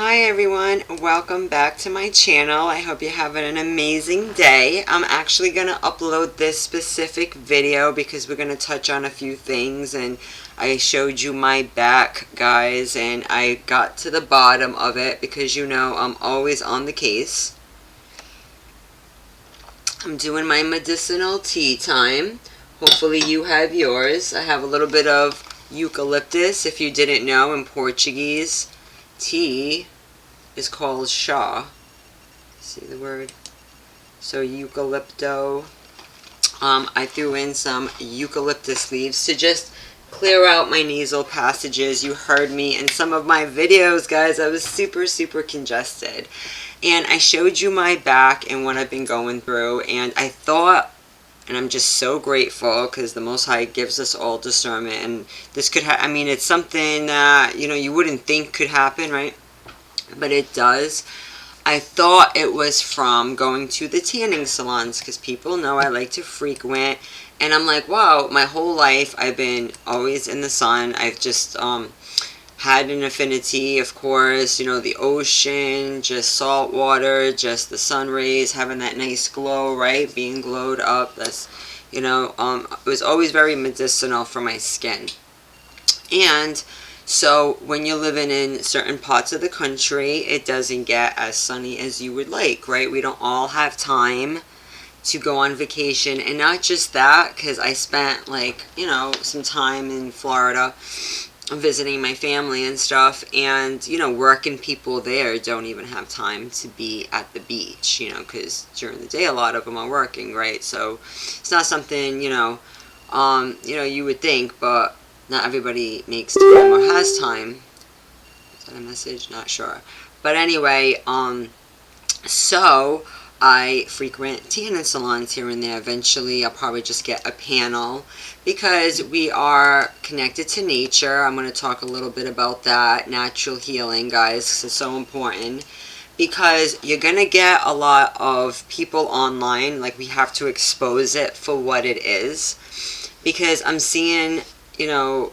Hi everyone, welcome back to my channel. I hope you're having an amazing day. I'm actually going to upload this specific video because we're going to touch on a few things, and I showed you my back, guys, and I got to the bottom of it because you know I'm always on the case. I'm doing my medicinal tea time. Hopefully you have yours. I have a little bit of eucalyptus. If you didn't know, in Portuguese, tea is called chá. See the word? So eucalypto. I threw in some eucalyptus leaves to just clear out my nasal passages. You heard me in some of my videos, guys. I was super congested. And I showed you my back and what I've been going through. And I thought, and I'm just so grateful because the Most High gives us all discernment. And this could I mean, it's something that, you know, you wouldn't think could happen, right? But it does. I thought it was from going to the tanning salons because people know I like to frequent. And I'm like, wow, my whole life I've been always in the sun. I've just had an affinity, of course, you know, the ocean, just salt water, just the sun rays, having that nice glow, right? Being glowed up. That's, you know, it was always very medicinal for my skin. And so when you're living in certain parts of the country, it doesn't get as sunny as you would like, right? We don't all have time to go on vacation. And not just that, because I spent, like, you know, some time in Florida visiting my family and stuff, and, you know, working people there don't even have time to be at the beach, you know, because during the day a lot of them are working, right? So it's not something, you know, you would think, but not everybody makes time or has time. Is that a message? Not sure. But anyway, so I frequent tanning salons here and there. Eventually, I'll probably just get a panel because we are connected to nature. I'm going to talk a little bit about that. Natural healing, guys. It's so important because you're going to get a lot of people online. Like, we have to expose it for what it is, because I'm seeing, you know,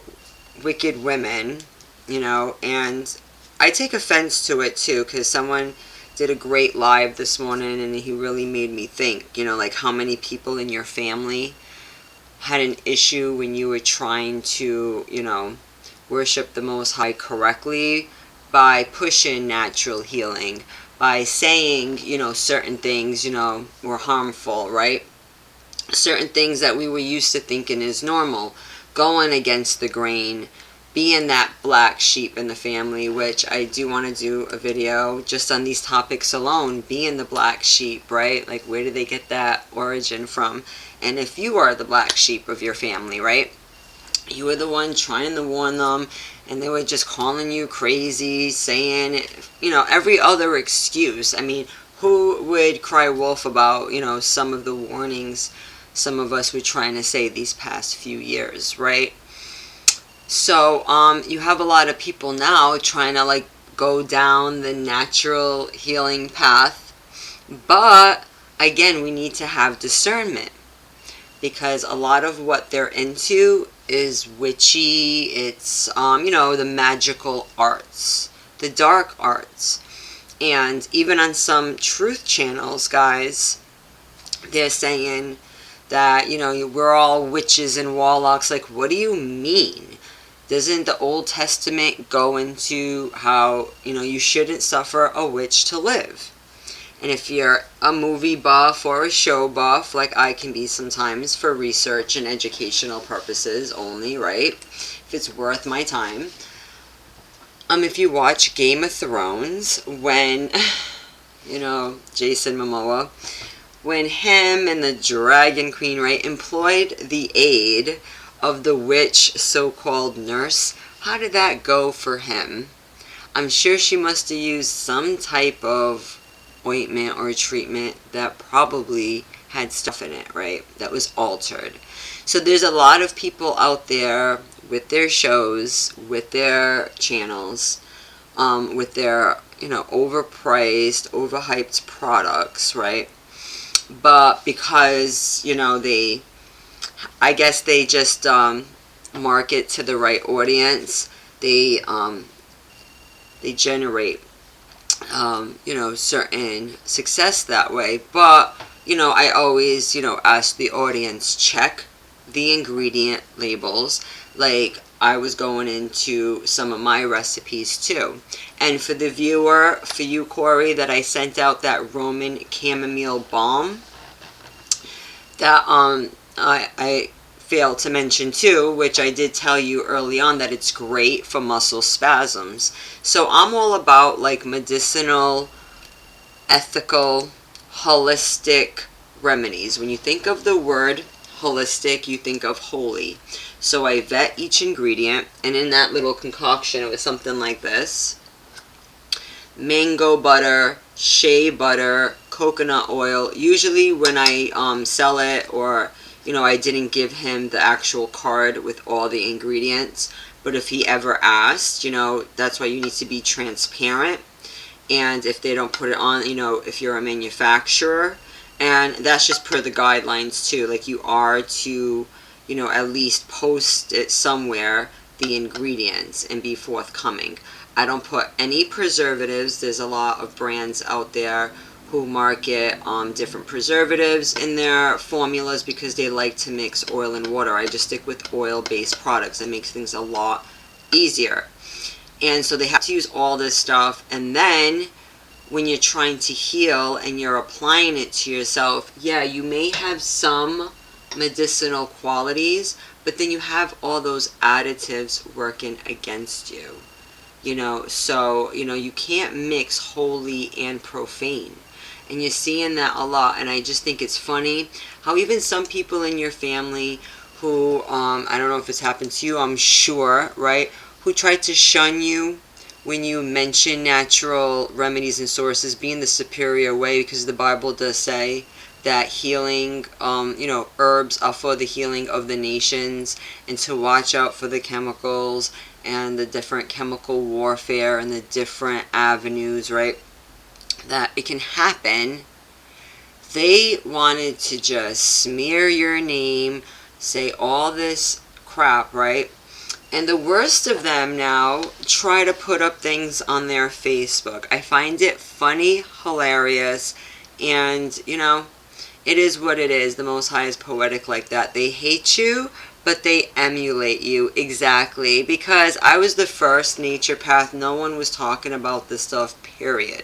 wicked women, you know, and I take offense to it too, because someone did a great live this morning and he really made me think, you know, like how many people in your family had an issue when you were trying to, you know, worship the Most High correctly by pushing natural healing, by saying, you know, certain things, you know, were harmful, right? Certain things that we were used to thinking is normal, going against the grain, being that black sheep in the family, which I do want to do a video just on these topics alone, being the black sheep, right? Like, where do they get that origin from? And if you are the black sheep of your family, right? You were the one trying to warn them, and they were just calling you crazy, saying, you know, every other excuse. I mean, who would cry wolf about, you know, some of the warnings some of us were trying to say these past few years, right? So, you have a lot of people now trying to, like, go down the natural healing path. But, again, we need to have discernment, because a lot of what they're into is witchy. It's, you know, the magical arts, the dark arts. And even on some truth channels, guys, they're saying that, you know, we're all witches and warlocks. Like, what do you mean? Doesn't the Old Testament go into how, you know, you shouldn't suffer a witch to live? And if you're a movie buff or a show buff, like I can be sometimes for research and educational purposes only, right? If it's worth my time. If you watch Game of Thrones, when, you know, Jason Momoa, when him and the Dragon Queen, right, employed the aid of the witch so-called nurse, how did that go for him? I'm sure she must have used some type of ointment or treatment that probably had stuff in it, right, that was altered. So there's a lot of people out there with their shows, with their channels, with their, you know, overpriced, overhyped products, right? But because, you know, I guess they just market to the right audience, they generate you know, certain success that way. But, you know, I always, you know, ask the audience, check the ingredient labels. Like, I was going into some of my recipes too. And for the viewer, for you, Corey, that I sent out that Roman chamomile balm, that I failed to mention too, which I did tell you early on, that it's great for muscle spasms. So I'm all about like medicinal, ethical, holistic remedies. When you think of the word holistic, you think of holy. So I vet each ingredient, and in that little concoction it was something like this: mango butter, shea butter, coconut oil. Usually when I sell it, or you know, I didn't give him the actual card with all the ingredients, but if he ever asked, you know, that's why you need to be transparent. And if they don't put it on, you know, if you're a manufacturer, and that's just per the guidelines too, like you are to, you know, at least post it somewhere, the ingredients, and be forthcoming. I don't put any preservatives. There's a lot of brands out there who market different preservatives in their formulas because they like to mix oil and water. I just stick with oil-based products. That makes things a lot easier. And so they have to use all this stuff, and then when you're trying to heal and you're applying it to yourself, yeah, you may have some medicinal qualities, but then you have all those additives working against you. You know, so, you know, you can't mix holy and profane. And you're seeing that a lot, and I just think it's funny how even some people in your family who, I don't know if it's happened to you, I'm sure, right, who try to shun you when you mention natural remedies and sources being the superior way, because the Bible does say that healing, you know, herbs are for the healing of the nations, and to watch out for the chemicals and the different chemical warfare and the different avenues, right, that it can happen. They wanted to just smear your name, say all this crap, right? And the worst of them now try to put up things on their Facebook. I find it funny, hilarious, and, you know, it is what it is. The Most High is poetic like that. They hate you, but they emulate you. Exactly. Because I was the first nature path. No one was talking about this stuff, period.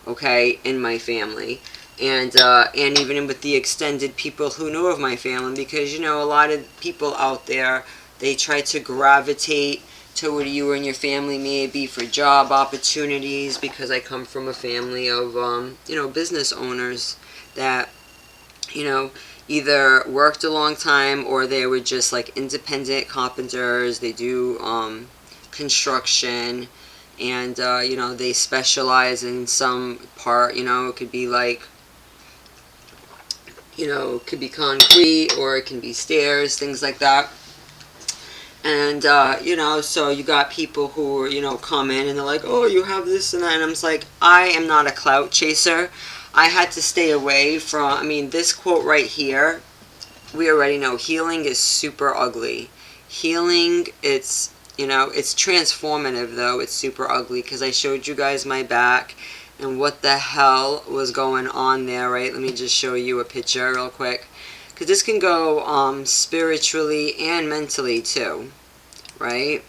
Okay? In my family. And even with the extended people who knew of my family. Because, you know, a lot of people out there, they try to gravitate to what you and your family may be for job opportunities, because I come from a family of, you know, business owners that, you know, either worked a long time or they were just like independent carpenters. They do construction, and, you know, they specialize in some part, you know, it could be like, you know, it could be concrete or it can be stairs, things like that. And, you know, so you got people who, you know, come in and they're like, oh, you have this and that. And I'm just like, I am not a clout chaser. I had to stay away from, I mean, this quote right here, we already know healing is super ugly. Healing, it's, you know, it's transformative, though. It's super ugly, because I showed you guys my back and what the hell was going on there, right? Let me just show you a picture real quick. Because this can go spiritually and mentally too, right?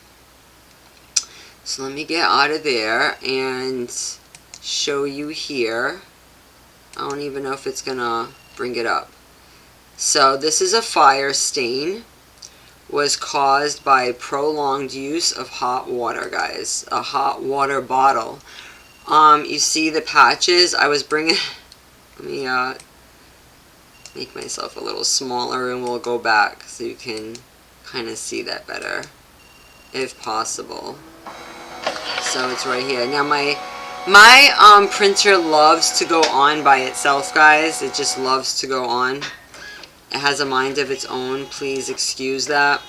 So let me get out of there and show you here. I don't even know if it's going to bring it up. So this is a fire stain. Was caused by prolonged use of hot water, guys. A hot water bottle. You see the patches? I was bringing... Let me make myself a little smaller, and we'll go back so you can kind of see that better, if possible. So it's right here. Now my printer loves to go on by itself, guys. It just loves to go on. It has a mind of its own. Please excuse that.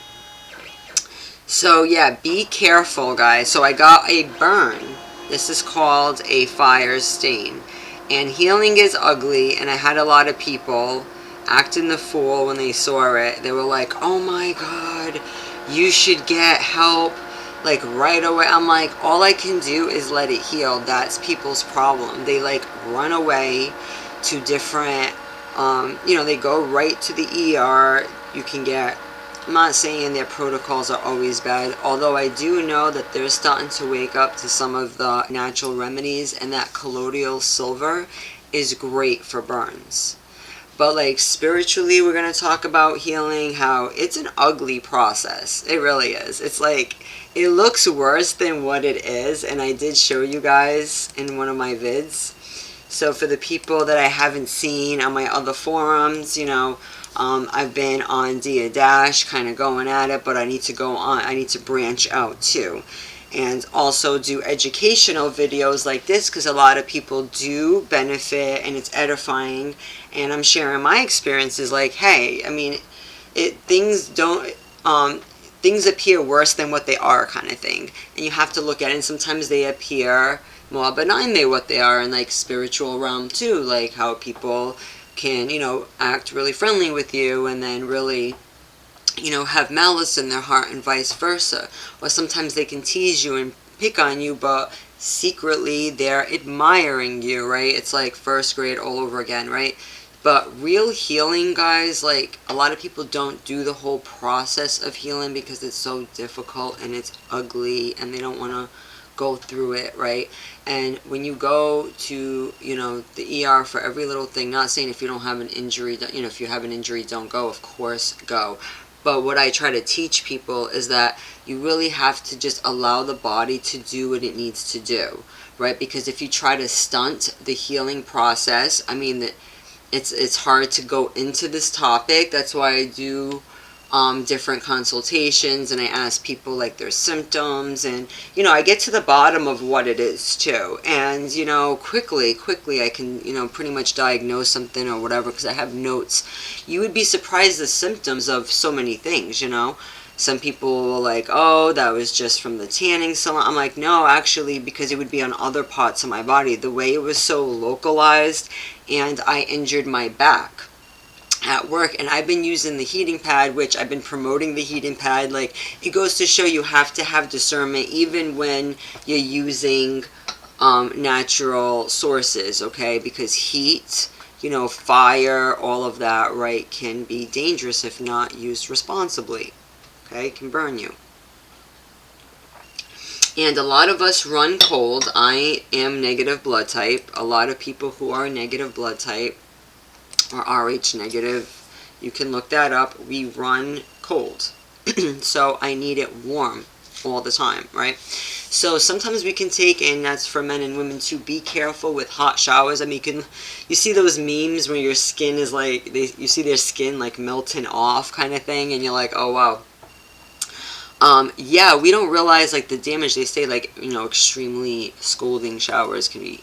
So yeah, be careful, guys. So I got a burn. This is called a fire stain. And healing is ugly, and I had a lot of people acting the fool when they saw it. They were like, oh my god, you should get help. like right away. I'm like, all I can do is let it heal. That's people's problem. They like run away to different, they go right to the ER. You can get, I'm not saying their protocols are always bad, although I do know that they're starting to wake up to some of the natural remedies, and that colloidal silver is great for burns. But like spiritually, we're going to talk about healing, how it's an ugly process. It really is. It's like, it looks worse than what it is, and I did show you guys in one of my vids. So for the people that I haven't seen on my other forums, I've been on Dia Dash kind of going at it, but I need to branch out too. And also do educational videos like this, because a lot of people do benefit and it's edifying, and I'm sharing my experiences like, hey, I mean, things appear worse than what they are, kind of thing, and you have to look at it, and sometimes they appear more benign than what they are in like spiritual realm too, like how people can, act really friendly with you and then really, have malice in their heart, and vice versa. Or sometimes they can tease you and pick on you, but secretly they're admiring you, right? It's like first grade all over again, right? But real healing, guys, like a lot of people don't do the whole process of healing because it's so difficult and it's ugly and they don't want to go through it, right? And when you go to, the ER for every little thing, not saying if you don't have an injury, if you have an injury, don't go, of course, go. But what I try to teach people is that you really have to just allow the body to do what it needs to do, right? Because if you try to stunt the healing process, I mean, it's hard to go into this topic. That's why I do different consultations, and I ask people like their symptoms, and I get to the bottom of what it is too, and quickly I can pretty much diagnose something or whatever, because I have notes. You would be surprised the symptoms of so many things. Some people are like, oh, that was just from the tanning salon. I'm like, no, actually, because it would be on other parts of my body. The way it was so localized, and I injured my back at work, and I've been using the heating pad, which I've been promoting the heating pad. Like, it goes to show you have to have discernment even when you're using natural sources, okay? Because heat, fire, all of that, right, can be dangerous if not used responsibly, okay? It can burn you. And a lot of us run cold. I am negative blood type. A lot of people who are negative blood type, or Rh negative, you can look that up, we run cold. So I need it warm all the time, right? So sometimes we can take, and that's for men and women too, be careful with hot showers. I mean, you see those memes where your skin is like, you see their skin like melting off kind of thing, and you're like, oh wow. Yeah, we don't realize like the damage. They say like, extremely scalding showers can be,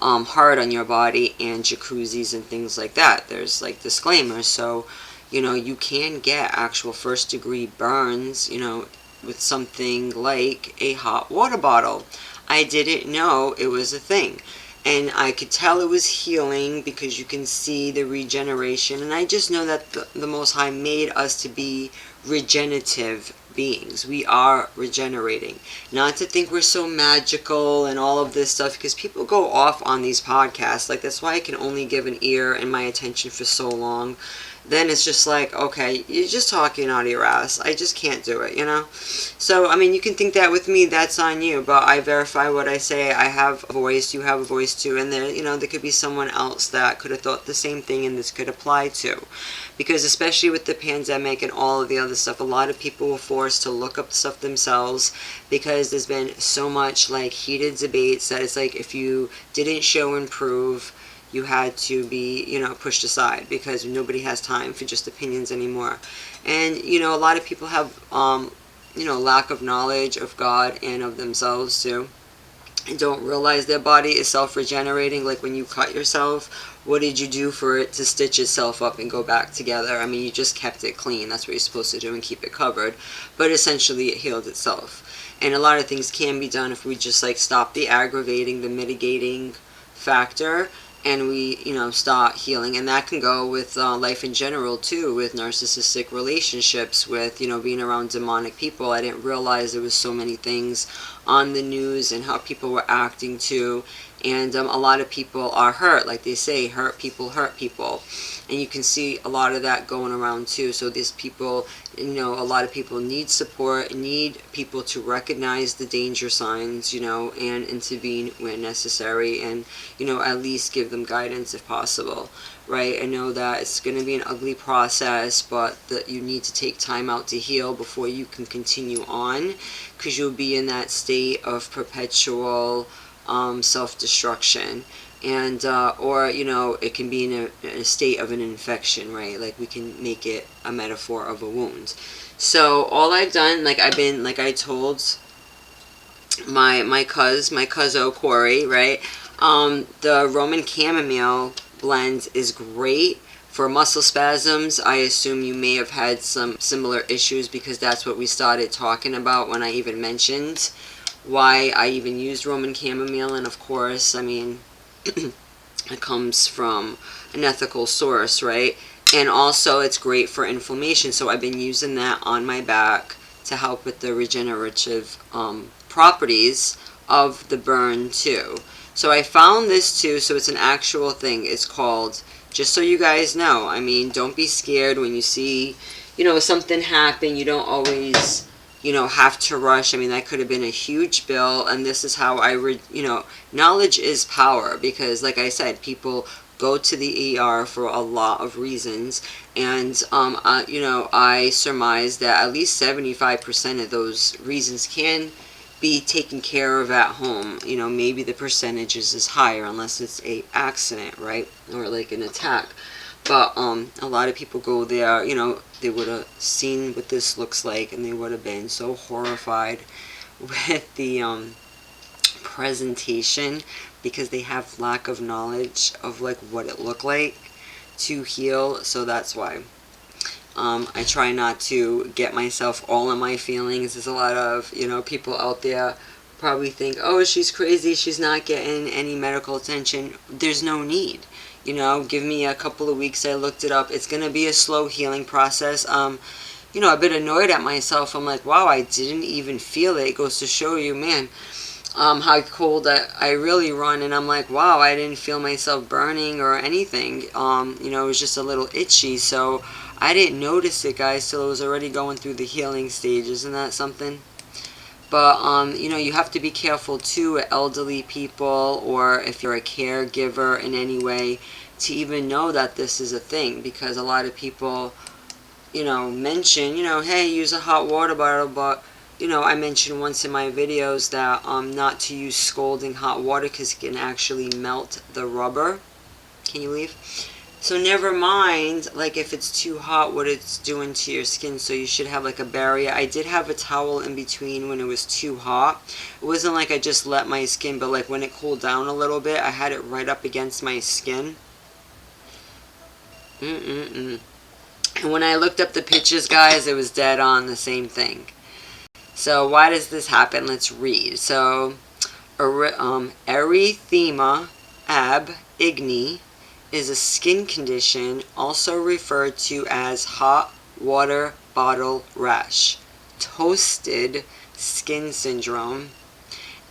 hard on your body, and jacuzzis and things like that. There's like disclaimers, so you can get actual first degree burns, with something like a hot water bottle. I didn't know it was a thing, and I could tell it was healing because you can see the regeneration, and I just know that the Most High made us to be regenerative beings. We are regenerating. Not to think we're so magical and all of this stuff, because people go off on these podcasts. Like, that's why I can only give an ear and my attention for so long. Then it's just like, okay, you're just talking out of your ass. I just can't do it, So, I mean, you can think that with me, that's on you, but I verify what I say. I have a voice, you have a voice too, and there, there could be someone else that could have thought the same thing and this could apply to. Because especially with the pandemic and all of the other stuff, a lot of people were forced to look up stuff themselves, because there's been so much like heated debates that it's like if you didn't show and prove, you had to be, pushed aside, because nobody has time for just opinions anymore. And, a lot of people have, lack of knowledge of God and of themselves too, and don't realize their body is self-regenerating. Like when you cut yourself, what did you do for it to stitch itself up and go back together? I mean, you just kept it clean. That's what you're supposed to do, and keep it covered. But essentially, it healed itself. And a lot of things can be done if we just like stop the aggravating, the mitigating factor, and we, start healing. And that can go with life in general too, with narcissistic relationships, with, being around demonic people. I didn't realize there was so many things on the news and how people were acting too. And a lot of people are hurt, like they say, hurt people, and you can see a lot of that going around too. So these people, a lot of people need support, need people to recognize the danger signs, and intervene when necessary, and at least give them guidance if possible, right? I know that it's going to be an ugly process, but that you need to take time out to heal before you can continue on, because you'll be in that state of perpetual self-destruction. And or it can be in a state of an infection, right? Like, we can make it a metaphor of a wound. So all I've done, like I told my cousin Corey, right? The Roman chamomile blend is great for muscle spasms. I assume you may have had some similar issues, because that's what we started talking about when I even mentioned why I even used Roman chamomile. And of course, I mean, it comes from an ethical source, right? And also it's great for inflammation, so I've been using that on my back to help with the regenerative properties of the burn too. So I found this too, so it's an actual thing. It's called, just so you guys know, I mean, don't be scared when you see, something happen. You don't always, have to rush. I mean, that could have been a huge bill, and this is how knowledge is power, because like I said, people go to the ER for a lot of reasons, and I surmise that at least 75% of those reasons can be taken care of at home. Maybe the percentages is higher unless it's a accident, right, or like an attack. But a lot of people go there, they would have seen what this looks like, and they would have been so horrified with the presentation, because they have lack of knowledge of like what it looked like to heal. So that's why I try not to get myself all in my feelings. There's a lot of people out there probably think, oh, she's crazy, she's not getting any medical attention. There's no need. Give me a couple of weeks. I looked it up. It's gonna be a slow healing process. I've been annoyed at myself. I'm like, wow, I didn't even feel it. It goes to show you, man, how cold I really run. And I'm like, wow, I didn't feel myself burning or anything. It was just a little itchy. So I didn't notice it, guys, till it was already going through the healing stage. Isn't that something? But, you have to be careful, too, with elderly people, or if you're a caregiver in any way, to even know that this is a thing. Because a lot of people, mention, hey, use a hot water bottle, but, I mentioned once in my videos that not to use scalding hot water, because it can actually melt the rubber. Can you leave? So never mind, like, if it's too hot, what it's doing to your skin. So you should have like a barrier. I did have a towel in between when it was too hot. It wasn't like I just let my skin, but like when it cooled down a little bit, I had it right up against my skin. And when I looked up the pictures, guys, it was dead on the same thing. So why does this happen? Let's read. So erythema ab igni is a skin condition also referred to as hot water bottle rash, toasted skin syndrome,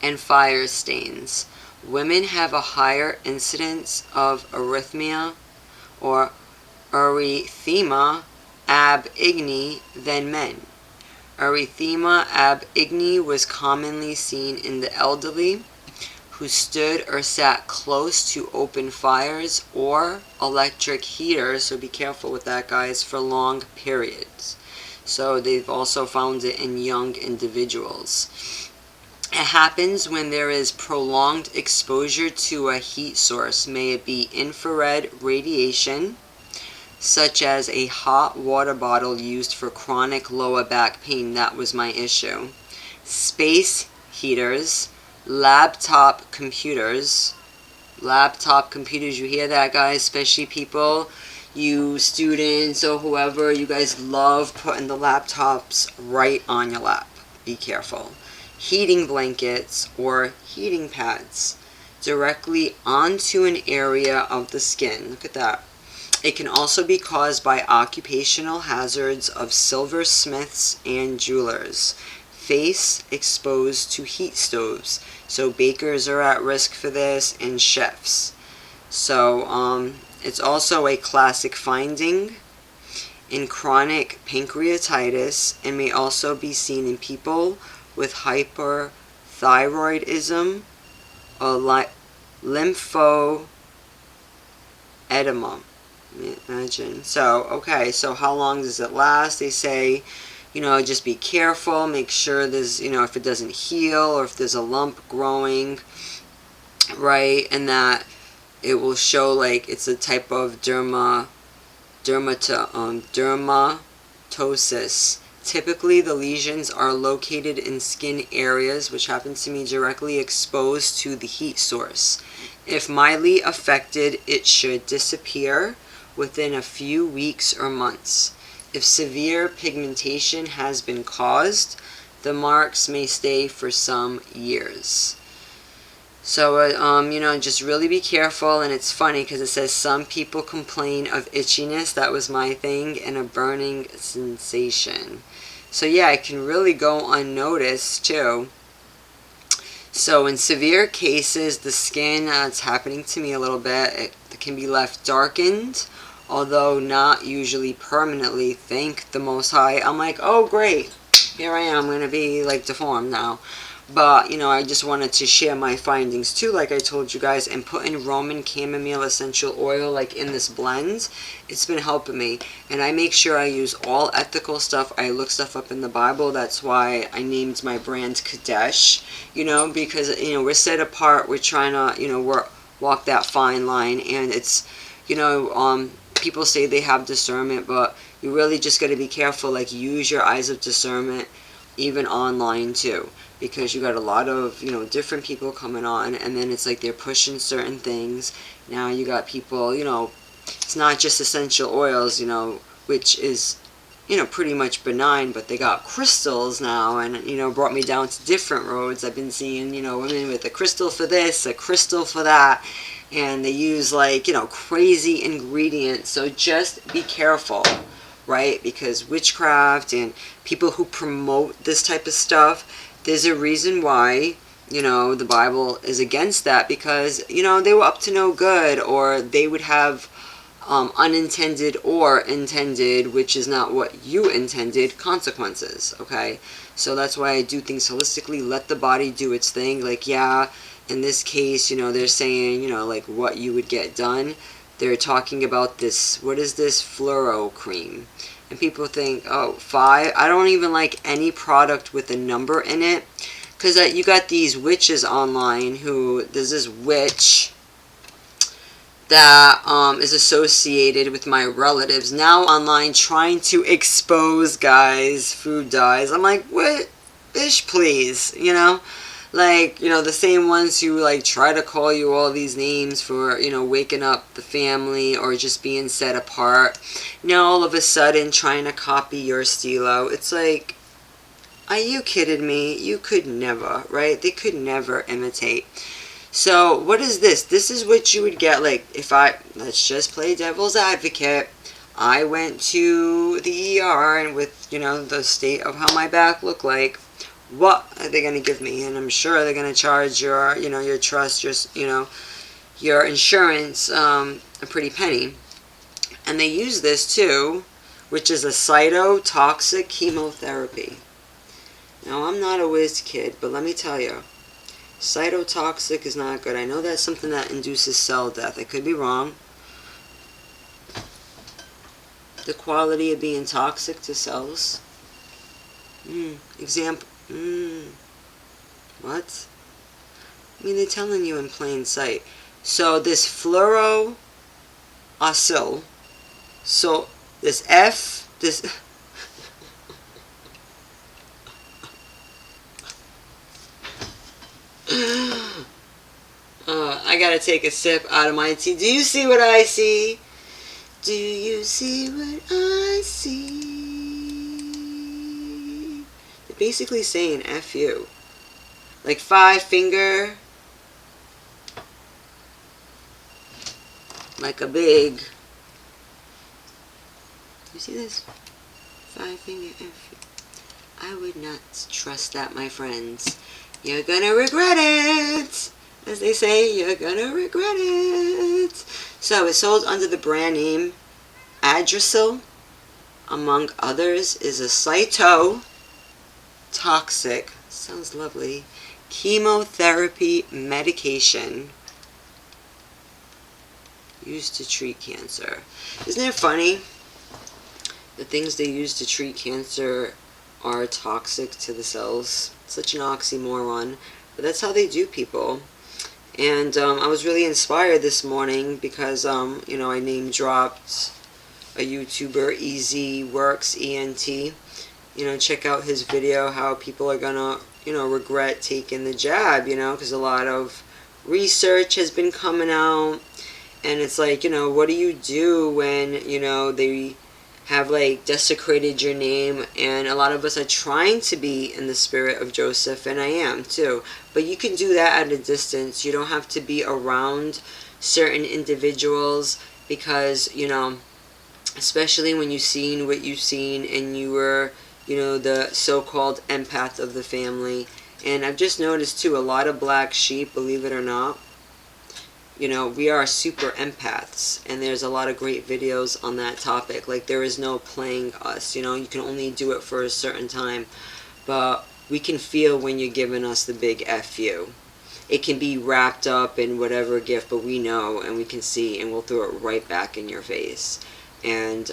and fire stains. Women have a higher incidence of erythema or erythema ab igni than men. Erythema ab igni was commonly seen in the elderly who stood or sat close to open fires or electric heaters. So be careful with that, guys, for long periods. So they've also found it in young individuals. It happens when there is prolonged exposure to a heat source, may it be infrared radiation, such as a hot water bottle used for chronic lower back pain. That was my issue. Space heaters, laptop computers, you hear that, guys? Especially people, you students or whoever, you guys love putting the laptops right on your lap. Be careful. Heating blankets or heating pads. directly onto an area of the skin. Look at that. It can also be caused by occupational hazards of silversmiths and jewelers. Face exposed to heat stoves. So bakers are at risk for this, and chefs. So it's also a classic finding in chronic pancreatitis and may also be seen in people with hyperthyroidism or lymphoedema. Imagine. So, okay, so how long does it last? They say, just be careful, make sure there's, if it doesn't heal or if there's a lump growing, right, and that it will show like it's a type of dermatosis. Typically, the lesions are located in skin areas which happen to be directly exposed to the heat source. If mildly affected, it should disappear within a few weeks or months. If severe pigmentation has been caused, the marks may stay for some years. So, just really be careful. And it's funny because it says some people complain of itchiness, that was my thing, and a burning sensation. So yeah, it can really go unnoticed too. So in severe cases, the skin, it's happening to me a little bit, it can be left darkened, although not usually permanently. Thank the Most High. I'm like, oh great, here I am, I'm going to be like deformed now. But, I just wanted to share my findings too, like I told you guys, and putting Roman chamomile essential oil like in this blend, it's been helping me. And I make sure I use all ethical stuff. I look stuff up in the Bible. That's why I named my brand Kadesh, because, we're set apart. We're trying to, walk that fine line. And it's, people say they have discernment, but you really just got to be careful. Like, use your eyes of discernment, even online too. Because you got a lot of, different people coming on, and then it's like they're pushing certain things. Now you got people, it's not just essential oils, which is, pretty much benign, but they got crystals now, and, brought me down to different roads. I've been seeing, women with a crystal for this, a crystal for that, and they use, like, crazy ingredients. So just be careful, right? Because witchcraft and people who promote this type of stuff, there's a reason why, the Bible is against that, because, they were up to no good, or they would have unintended or intended, which is not what you intended, consequences, okay? So that's why I do things holistically, let the body do its thing. Like, yeah, in this case, they're saying, like what you would get done. They're talking about this, what is this, fluoro cream. And people think, oh, 5. I don't even like any product with a number in it. Because you got these witches online who, there's this witch that is associated with my relatives. Now online trying to expose, guys, food dyes. I'm like, what? Bitch, please, Like, the same ones who, like, try to call you all these names for, waking up the family or just being set apart. Now, all of a sudden, trying to copy your stilo. It's like, are you kidding me? You could never, right? They could never imitate. So, what is this? This is what you would get, like, if let's just play devil's advocate. I went to the ER and with, the state of how my back looked like, what are they going to give me? And I'm sure they're going to charge your, your trust, your insurance, a pretty penny. And they use this too, which is a cytotoxic chemotherapy. Now, I'm not a whiz kid, but let me tell you, cytotoxic is not good. I know that's something that induces cell death. I could be wrong. The quality of being toxic to cells. Example. What? I mean, they're telling you in plain sight. So this fluoroacyl, so this F, this I gotta take a sip out of my tea. Do you see what I see? Do you see what I see? Basically saying F you. Like 5 finger. like a big, you see this? 5-finger F. I would not trust that, my friends. You're gonna regret it. As they say, you're gonna regret it. So it's sold under the brand name Adrasil. Among others is a cytotoxic, sounds lovely, chemotherapy medication used to treat cancer. Isn't it funny? The things they use to treat cancer are toxic to the cells. Such an oxymoron, but that's how they do people. And I was really inspired this morning because you know, I name dropped a YouTuber, Easy Works, ENT. You know, check out his video how people are gonna, you know, regret taking the jab, you know, because a lot of research has been coming out, and it's like, you know, what do you do when, you know, they have like desecrated your name? And a lot of us are trying to be in the spirit of Joseph, and I am too, but you can do that at a distance. You don't have to be around certain individuals, because, you know, especially when you've seen what you've seen and you were, you know, the so-called empath of the family. And I've just noticed too, a lot of black sheep, believe it or not, you know, we are super empaths, and there's a lot of great videos on that topic. Like, there is no playing us, you know, you can only do it for a certain time, but we can feel when you're giving us the big F you. It can be wrapped up in whatever gift, but we know and we can see, and we'll throw it right back in your face. And,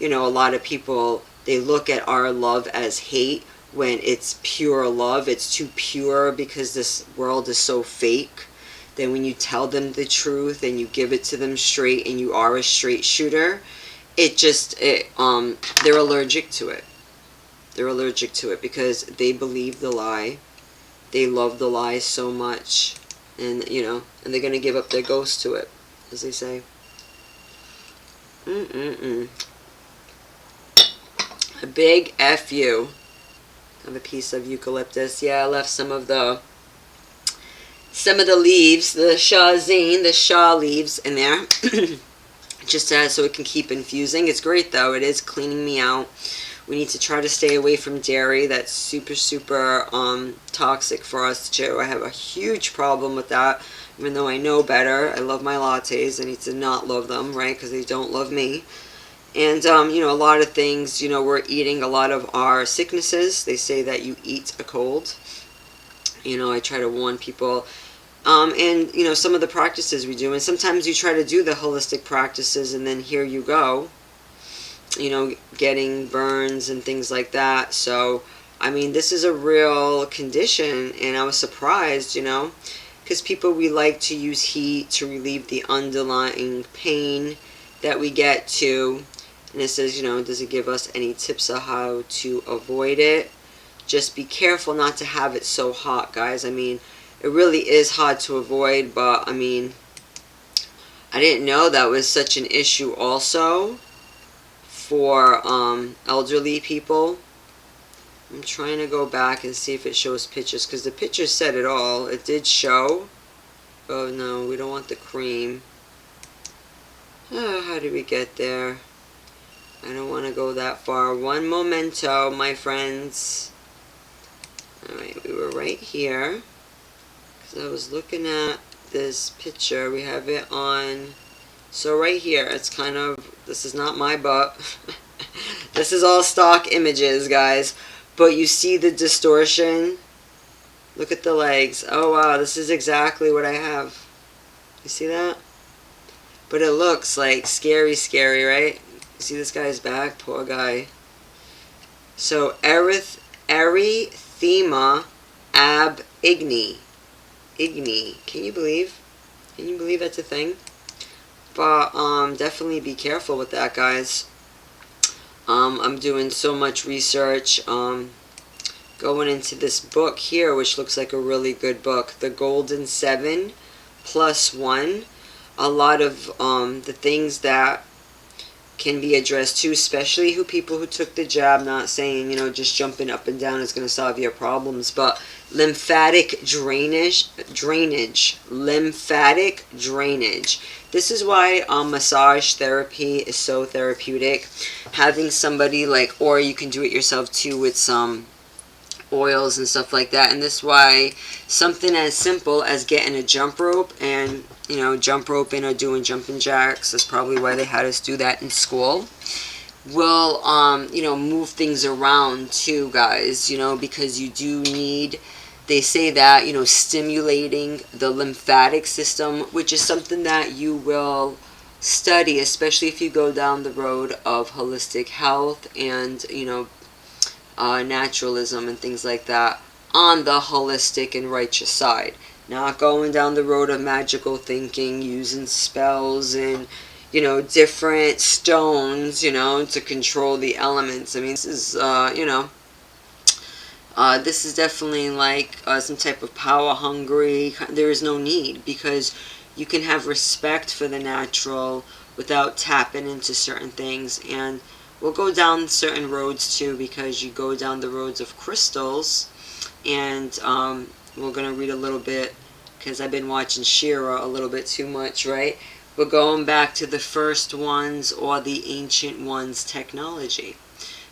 you know, a lot of people, they look at our love as hate when it's pure love. It's too pure because this world is so fake. Then when you tell them the truth and you give it to them straight and you are a straight shooter, they're allergic to it. They're allergic to it because they believe the lie. They love the lie so much. And, you know, and they're going to give up their ghost to it, as they say. A big F you. Have a piece of eucalyptus. Yeah, I left some of the leaves, the Shaw leaves in there. Just so it can keep infusing. It's great though. It is cleaning me out. We need to try to stay away from dairy. That's super, super toxic for us too. I have a huge problem with that. Even though I know better, I love my lattes. I need to not love them, right? Because they don't love me. And, you know, a lot of things, you know, we're eating a lot of our sicknesses. They say that you eat a cold. You know, I try to warn people. And, you know, some of the practices we do. And sometimes you try to do the holistic practices and then here you go. You know, getting burns and things like that. So, I mean, this is a real condition. And I was surprised, you know. Because people, we like to use heat to relieve the underlying pain that we get to. And it says, you know, does it give us any tips on how to avoid it? Just be careful not to have it so hot, guys. I mean, it really is hard to avoid, but, I mean, I didn't know that was such an issue also for elderly people. I'm trying to go back and see if it shows pictures, because the picture said it all. It did show. Oh no, we don't want the cream. Oh, how did we get there? I don't want to go that far. One momento, my friends. Alright, we were right here. Because I was looking at this picture. We have it on. So right here, it's kind of, this is not my butt. This is all stock images, guys. But you see the distortion? Look at the legs. Oh wow, this is exactly what I have. You see that? But it looks like scary, scary, right? You see this guy's back? Poor guy. So, erythema ab igni. Igni. Can you believe? Can you believe that's a thing? But, definitely be careful with that, guys. I'm doing so much research, going into this book here, which looks like a really good book, The Golden 7 + 1. A lot of the things that can be addressed too, especially people who took the jab. Not saying, you know, just jumping up and down is going to solve your problems, but lymphatic drainage. This is why massage therapy is so therapeutic. Having somebody like, or you can do it yourself too with some oils and stuff like that. And this is why something as simple as getting a jump rope and, you know, jump roping or doing jumping jacks, that's probably why they had us do that in school, will, you know, move things around too, guys, you know, because you do need, they say that, you know, stimulating the lymphatic system, which is something that you will study, especially if you go down the road of holistic health and, you know, naturalism and things like that on the holistic and righteous side. Not going down the road of magical thinking, using spells and, you know, different stones, you know, to control the elements. I mean, this is, you know, this is definitely like some type of power hungry. There is no need, because you can have respect for the natural without tapping into certain things. And we'll go down certain roads too, because you go down the roads of crystals. And we're going to read a little bit, because I've been watching Shira a little bit too much, right? We're going back to the first ones or the ancient ones' technology.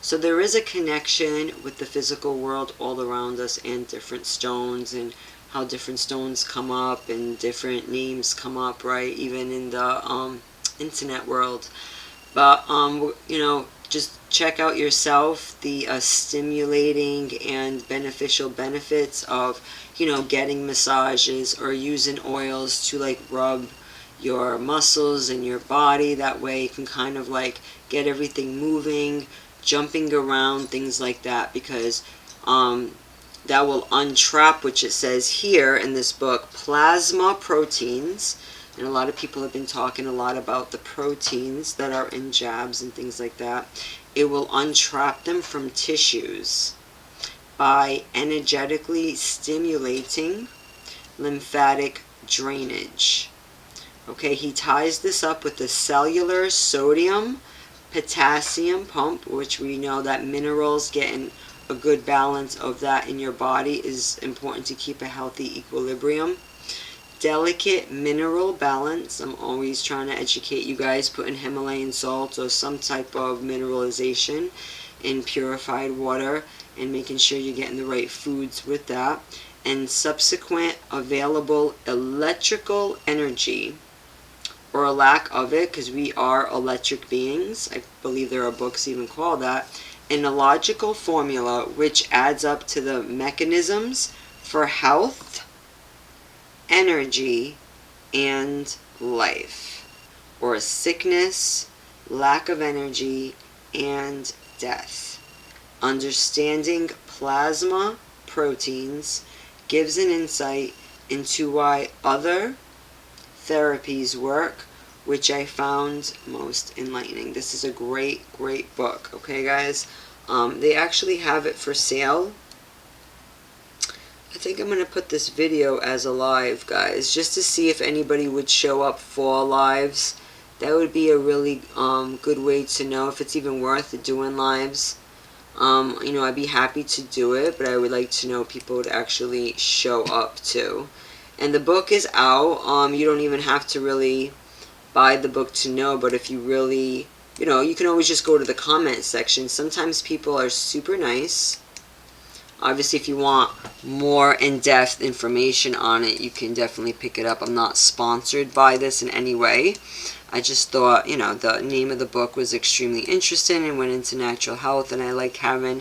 So there is a connection with the physical world all around us, and different stones, and how different stones come up and different names come up, right? Even in the internet world. But, you know, just check out yourself the stimulating and beneficial benefits of, you know, getting massages or using oils to like rub your muscles and your body. That way you can kind of like get everything moving, jumping around, things like that, because that will untrap, which it says here in this book, plasma proteins. And a lot of people have been talking a lot about the proteins that are in jabs and things like that. It will untrap them from tissues by energetically stimulating lymphatic drainage. Okay, he ties this up with the cellular sodium potassium pump, which we know that minerals, getting a good balance of that in your body is important to keep a healthy equilibrium. Delicate mineral balance. I'm always trying to educate you guys, putting Himalayan salt or some type of mineralization in purified water, and making sure you're getting the right foods with that. And subsequent available electrical energy, or a lack of it, because we are electric beings. I believe there are books even called that. And a logical formula which adds up to the mechanisms for health, energy, and life, or sickness, lack of energy, and death. Understanding plasma proteins gives an insight into why other therapies work, which I found most enlightening. This is a great, great book. Okay, guys? They actually have it for sale. I think I'm going to put this video as a live, guys, just to see if anybody would show up for lives. That would be a really good way to know if it's even worth doing lives. You know, I'd be happy to do it, but I would like to know people would actually show up too. And the book is out. You don't even have to really buy the book to know, but if you really, you know, you can always just go to the comment section. Sometimes people are super nice. Obviously, if you want more in-depth information on it, you can definitely pick it up. I'm not sponsored by this in any way. I just thought, you know, the name of the book was extremely interesting and went into natural health, and I like having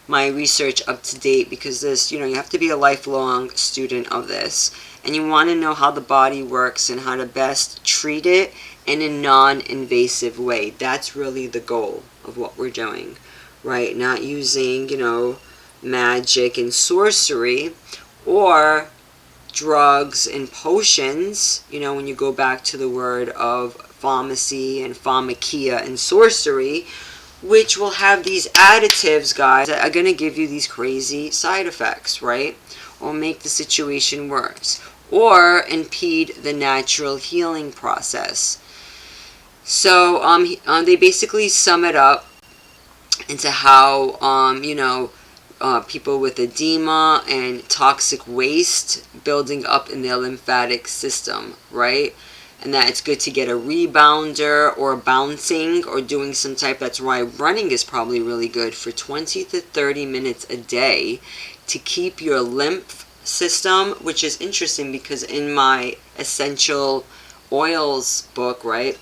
my research up to date, because this, you know, you have to be a lifelong student of this, and you want to know how the body works and how to best treat it in a non-invasive way. That's really the goal of what we're doing, right? Not using, you know, magic and sorcery or drugs and potions. You know, when you go back to the word of pharmacy and pharmakia and sorcery, which will have these additives, guys, that are going to give you these crazy side effects, right? Or make the situation worse, or impede the natural healing process. So they basically sum it up into how, you know, people with edema and toxic waste building up in their lymphatic system, right? And that it's good to get a rebounder or bouncing or doing some type. That's why running is probably really good for 20 to 30 minutes a day to keep your lymph system, which is interesting because in my essential oils book, right,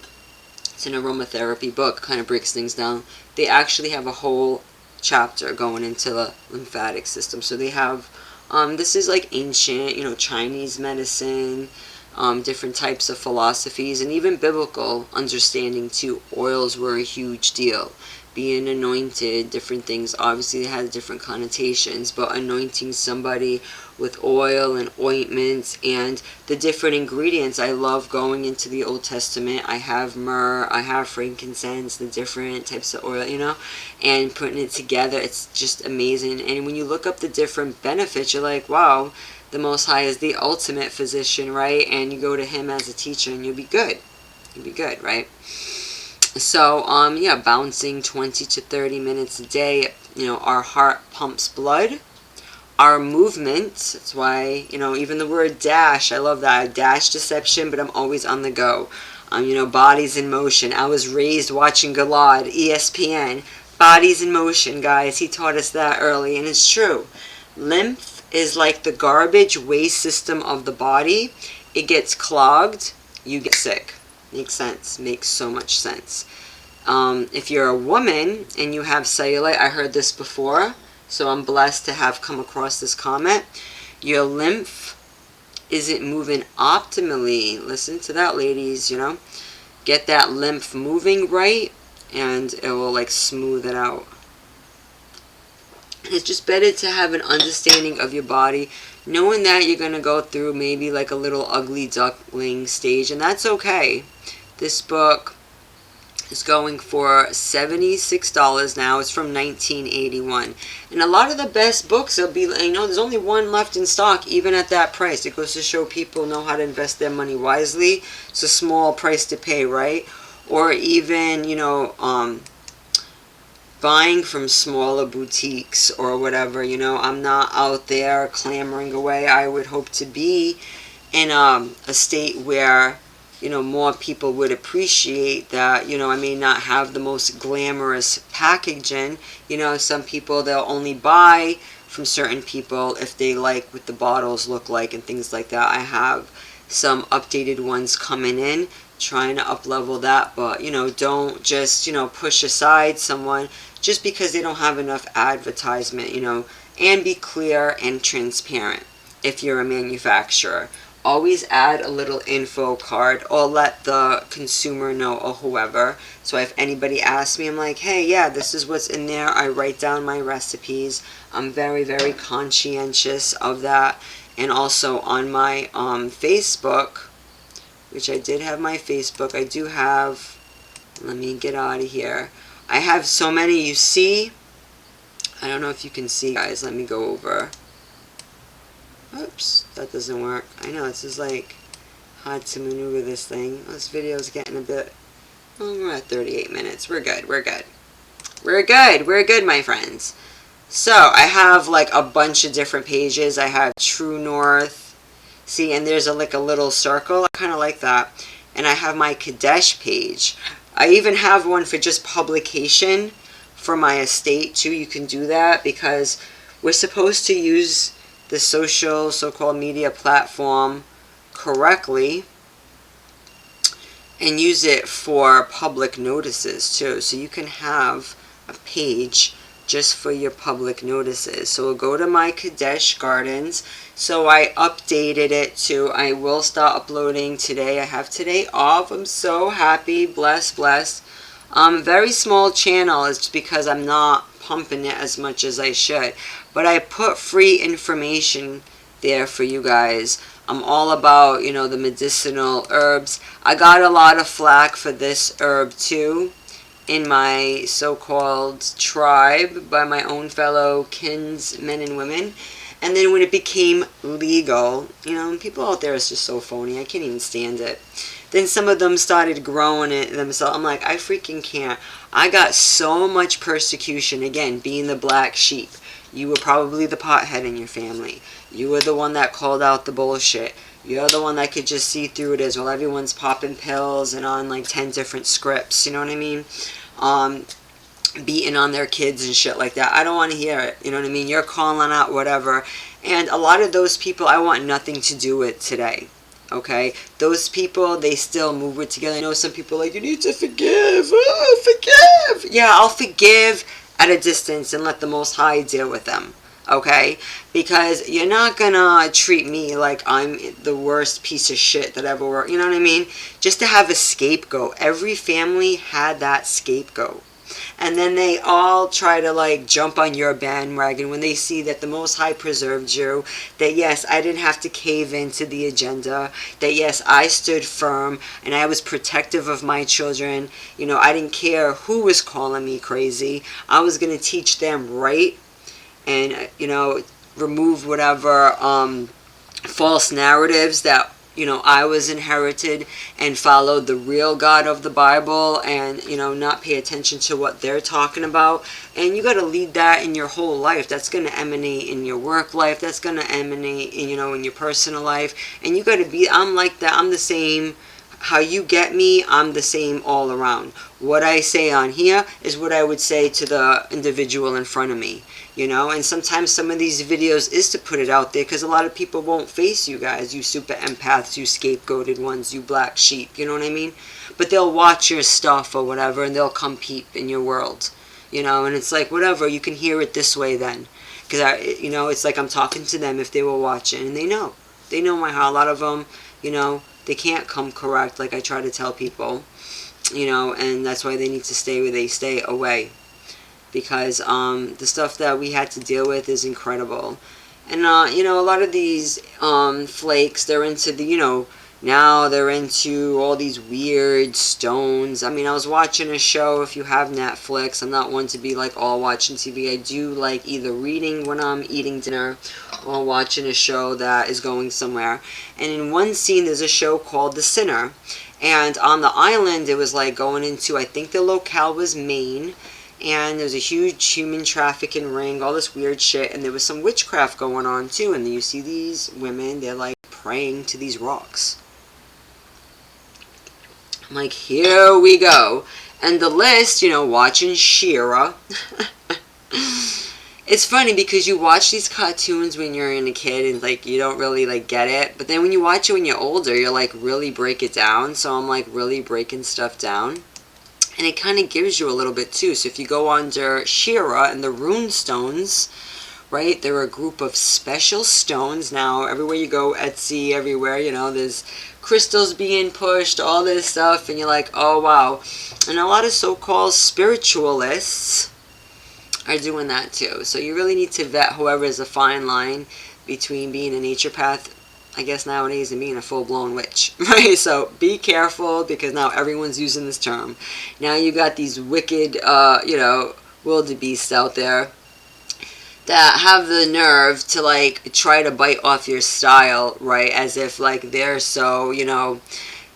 it's an aromatherapy book, kind of breaks things down. They actually have a whole chapter going into the lymphatic system. So they have, this is like ancient, Chinese medicine, different types of philosophies, and even biblical understanding too. Oils were a huge deal. Being anointed, different things, obviously they had different connotations, but anointing somebody with oil and ointments and the different ingredients. I love going into the Old Testament. I have myrrh, I have frankincense, the different types of oil, and putting it together. It's just amazing. And when you look up the different benefits, you're like, wow, the Most High is the ultimate physician, right? And you go to him as a teacher and you'll be good. You'll be good, right? So, yeah, bouncing 20 to 30 minutes a day. Our heart pumps blood. Our movement, that's why, even the word dash, I love that. I dash deception, but I'm always on the go. Bodies in motion. I was raised watching Galad, ESPN. Bodies in motion, guys. He taught us that early, and it's true. Lymph is like the garbage waste system of the body. It gets clogged, you get sick. Makes sense. Makes so much sense. If you're a woman and you have cellulite, I heard this before, so I'm blessed to have come across this comment. Your lymph isn't moving optimally. Listen to that, ladies, Get that lymph moving right, and it will, like, smooth it out. It's just better to have an understanding of your body, knowing that you're going to go through maybe like a little ugly duckling stage, and that's okay. This book is going for $76 now. It's from 1981. And a lot of the best books will be, there's only one left in stock, even at that price. It goes to show people know how to invest their money wisely. It's a small price to pay, right? Or even, buying from smaller boutiques or whatever, I'm not out there clamoring away. I would hope to be in a state where, more people would appreciate that, I may not have the most glamorous packaging. Some people, they'll only buy from certain people if they like what the bottles look like and things like that. I have some updated ones coming in, trying to up-level that, but, don't just, push aside someone just because they don't have enough advertisement, and be clear and transparent if you're a manufacturer. Always add a little info card or let the consumer know or whoever. So if anybody asks me, I'm like, hey, yeah, this is what's in there. I write down my recipes. I'm very, very conscientious of that. And also on my Facebook, which I did have my Facebook, I do have, let me get out of here. I have so many, you see, I don't know if you can see, guys, let me go over. Oops, that doesn't work. I know, this is like hard to maneuver this thing. This video is getting a bit, we're at 38 minutes. We're good, we're good. We're good, we're good, my friends. So, I have like a bunch of different pages. I have True North. See, and there's like a little circle. I kind of like that. And I have my Kadesh page. I even have one for just publication for my estate too. You can do that because we're supposed to use the social, so-called media platform correctly and use it for public notices too. So you can have a page just for your public notices. So we'll go to my Kadesh Gardens. So I updated it too. I will start uploading today. I have today off. I'm so happy. Blessed. Very small channel. It's because I'm not pumping it as much as I should. But I put free information there for you guys. I'm all about, the medicinal herbs. I got a lot of flack for this herb too in my so-called tribe by my own fellow kinsmen and women. And then when it became legal, people out there is just so phony. I can't even stand it. Then some of them started growing it themselves. I'm like, I freaking can't. I got so much persecution, again, being the black sheep. You were probably the pothead in your family. You were the one that called out the bullshit. You're the one that could just see through it as well. Everyone's popping pills and on like 10 different scripts, you know what I mean? Beating on their kids and shit like that. I don't want to hear it, you know what I mean? You're calling out whatever. And a lot of those people I want nothing to do with today. Okay? Those people, they still move it together. I know some people are like, you need to forgive. Oh, forgive. Yeah, I'll forgive at a distance and let the Most High deal with them. Okay? Because you're not gonna treat me like I'm the worst piece of shit that ever worked. You know what I mean? Just to have a scapegoat. Every family had that scapegoat. And then they all try to like jump on your bandwagon when they see that the Most High preserved you, that yes, I didn't have to cave into the agenda, that yes, I stood firm and I was protective of my children. You know, I didn't care who was calling me crazy. I was going to teach them right and, you know, remove whatever false narratives that, you know, I was inherited, and followed the real God of the Bible, and, you know, not pay attention to what they're talking about. And you got to lead that in your whole life. That's going to emanate in your work life. That's going to emanate in, you know, in your personal life. And you got to be, I'm like that. I'm the same. How you get me, I'm the same all around. What I say on here is what I would say to the individual in front of me. You know, and sometimes some of these videos is to put it out there because a lot of people won't face you guys, you super empaths, you scapegoated ones, you black sheep, you know what I mean? But they'll watch your stuff or whatever and they'll come peep in your world, you know, and it's like, whatever, you can hear it this way then. Because, you know, it's like I'm talking to them if they were watching, and they know my heart. A lot of them, you know, they can't come correct like I try to tell people, you know, and that's why they need to stay where they stay away. Because the stuff that we had to deal with is incredible. And, you know, a lot of these flakes, they're into the, you know, now they're into all these weird stones. I mean, I was watching a show, if you have Netflix, I'm not one to be, like, all watching TV. I do like either reading when I'm eating dinner or watching a show that is going somewhere. And in one scene, there's a show called The Sinner. And on the island, it was, like, going into, I think the locale was Maine. And there's a huge human trafficking ring, all this weird shit, and there was some witchcraft going on too. And then you see these women, they're like praying to these rocks. I'm like, here we go. And the list, you know, watching She-Ra. It's funny because you watch these cartoons when you're a kid and like you don't really like get it. But then when you watch it when you're older, you're like really break it down. So I'm like really breaking stuff down. And it kind of gives you a little bit too. So if you go under She-Ra and the rune stones, right, they're a group of special stones. Now, everywhere you go, Etsy, everywhere, you know, there's crystals being pushed, all this stuff, and you're like, oh, wow. And a lot of so-called spiritualists are doing that too. So you really need to vet whoever is a fine line between being a naturopath, I guess nowadays, and being a full-blown witch, right? So be careful because now everyone's using this term. Now you got these wicked, you know, wildebeests out there that have the nerve to, like, try to bite off your style, right? As if, like, they're so, you know,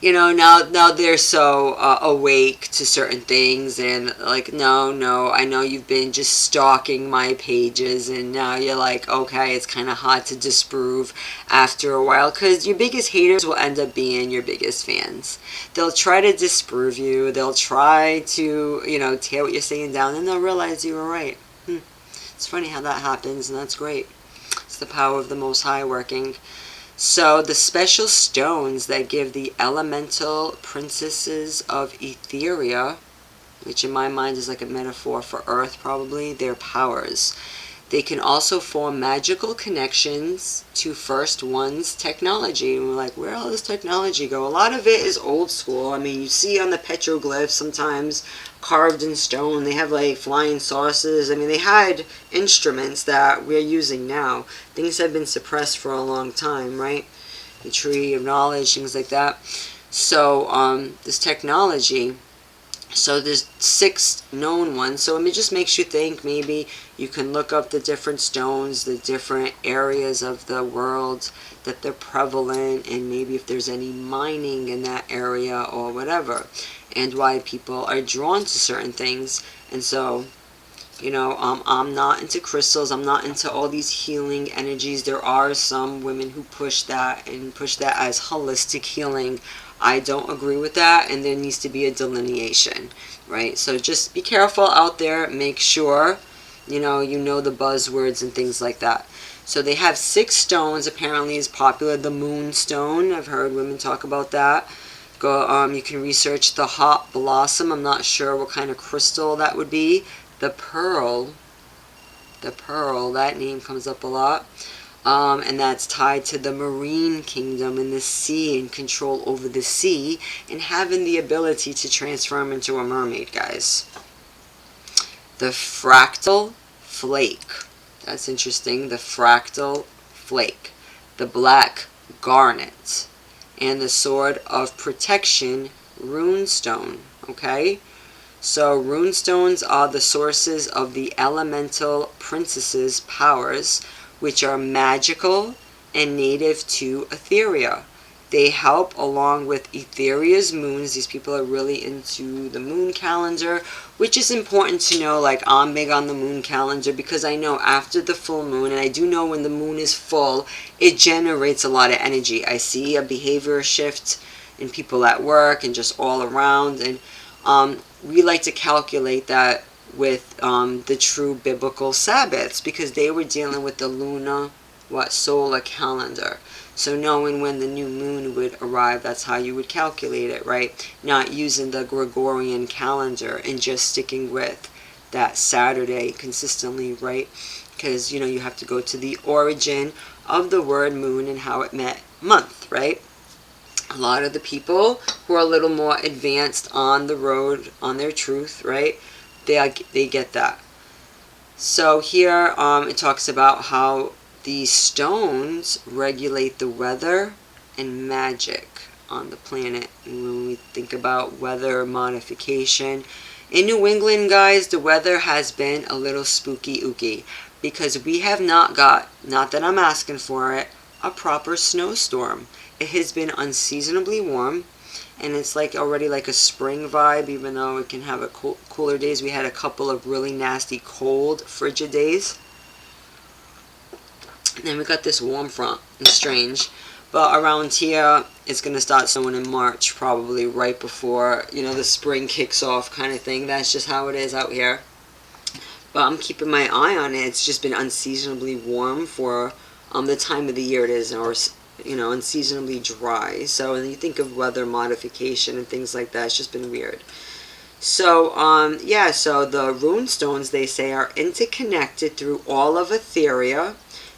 now they're so awake to certain things, and like, no, I know you've been just stalking my pages, and now you're like, okay, it's kind of hard to disprove after a while, because your biggest haters will end up being your biggest fans. They'll try to disprove you, they'll try to, you know, tear what you're saying down, and they'll realize you were right. It's funny how that happens, and that's great. It's the power of the Most High working. So the special stones that give the elemental princesses of Etheria, which in my mind is like a metaphor for Earth probably, their powers. They can also form magical connections to First One's technology. And we're like, where all this technology go? A lot of it is old school. I mean, you see on the petroglyphs sometimes carved in stone. They have like flying saucers. I mean, they had instruments that we're using now. Things have been suppressed for a long time, right? The tree of knowledge, things like that. So this technology, so there's 6 known ones. So it just makes you think. Maybe you can look up the different stones, the different areas of the world that they're prevalent, and maybe if there's any mining in that area or whatever, and why people are drawn to certain things. And so You know, I'm not into crystals. I'm not into all these healing energies. There are some women who push that and push that as holistic healing. I don't agree with that, and there needs to be a delineation, right? So just be careful out there. Make sure, you know the buzzwords and things like that. So they have 6 stones. Apparently, is popular. The moonstone. I've heard women talk about that. Go. You can research the hot blossom. I'm not sure what kind of crystal that would be. The pearl, that name comes up a lot, and that's tied to the marine kingdom and the sea and control over the sea and having the ability to transform into a mermaid, guys. The fractal flake, that's interesting. The fractal flake, the black garnet, and the sword of protection runestone. Okay. So runestones are the sources of the elemental princesses' powers, which are magical and native to Etheria. They help along with Etheria's moons. These people are really into the moon calendar, which is important to know. Like, I'm big on the moon calendar because I know after the full moon, and I do know when the moon is full, it generates a lot of energy. I see a behavior shift in people at work and just all around, and we like to calculate that with the true biblical Sabbaths, because they were dealing with the solar calendar. So knowing when the new moon would arrive, that's how you would calculate it, right? Not using the Gregorian calendar and just sticking with that Saturday consistently, right? Because, you have to go to the origin of the word moon and how it meant month, right? A lot of the people who are a little more advanced on the road, on their truth, right? They get that. So here it talks about how these stones regulate the weather and magic on the planet. And when we think about weather modification, in New England, guys, the weather has been a little spooky-ooky because we have not got, not that I'm asking for it, a proper snowstorm. It has been unseasonably warm, and it's like already like a spring vibe, even though it can have a cooler days. We had a couple of really nasty, cold, frigid days. And then we got this warm front. It's strange. But around here, it's going to start snowing in March, probably right before, the spring kicks off kind of thing. That's just how it is out here. But I'm keeping my eye on it. It's just been unseasonably warm for the time of the year it is, or unseasonably dry. So when you think of weather modification and things like that, it's just been weird. So so the rune stones, they say, are interconnected through all of Etheria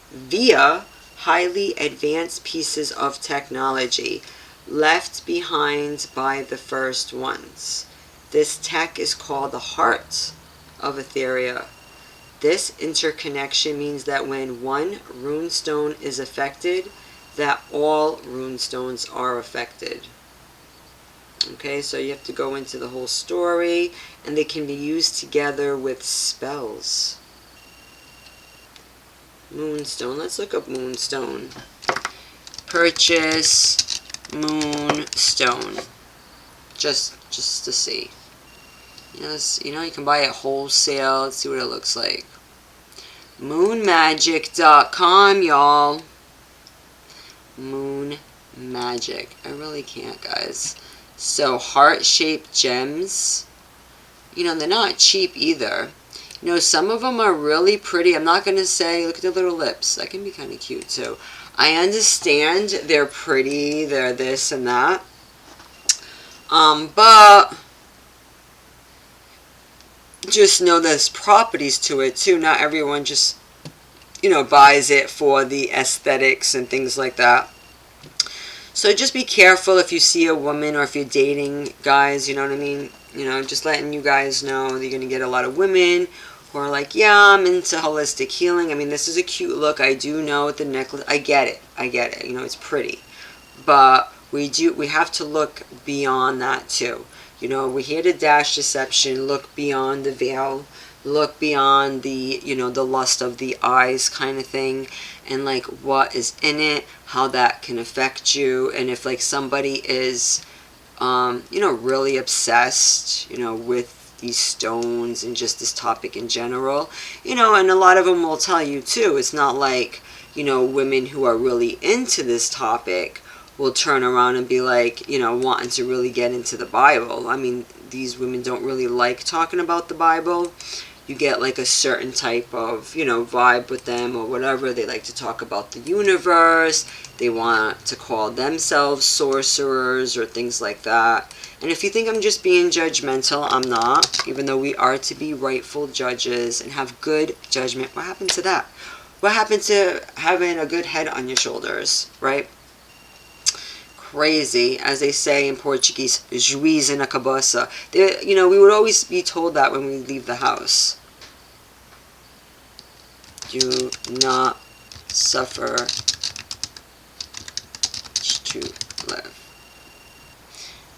via highly advanced pieces of technology left behind by the first ones. This tech is called the heart of Etheria. This interconnection means that when one rune stone is affected, that all rune stones are affected. Okay, so you have to go into the whole story, and they can be used together with spells. Moonstone. Let's look up moonstone. Purchase moonstone. Just to see. You can buy it wholesale. Let's see what it looks like. Moonmagic.com, y'all. Moon Magic. I really can't, guys. So, heart-shaped gems. They're not cheap either. Some of them are really pretty. I'm not going to say, look at the little lips. That can be kind of cute, too. I understand they're pretty, they're this and that. But just know there's properties to it, too. Not everyone just, buys it for the aesthetics and things like that. So just be careful if you see a woman, or if you're dating guys, you know what I mean? Just letting you guys know that you're going to get a lot of women who are like, yeah, I'm into holistic healing. I mean, this is a cute look. I do know the necklace. I get it. It's pretty. But we have to look beyond that too. We're here to dash deception, look beyond the veil, look beyond the, the lust of the eyes kind of thing, and like what is in it, how that can affect you, and if like somebody is, really obsessed, with these stones and just this topic in general. And a lot of them will tell you too, it's not like, women who are really into this topic will turn around and be like, wanting to really get into the Bible. I mean, these women don't really like talking about the Bible. You get like a certain type of, vibe with them or whatever. They like to talk about the universe. They want to call themselves sorcerers or things like that. And if you think I'm just being judgmental, I'm not. Even though we are to be rightful judges and have good judgment. What happened to that? What happened to having a good head on your shoulders, right? Crazy, as they say in Portuguese, juiz na cabeça. We would always be told that when we leave the house. Do not suffer to live.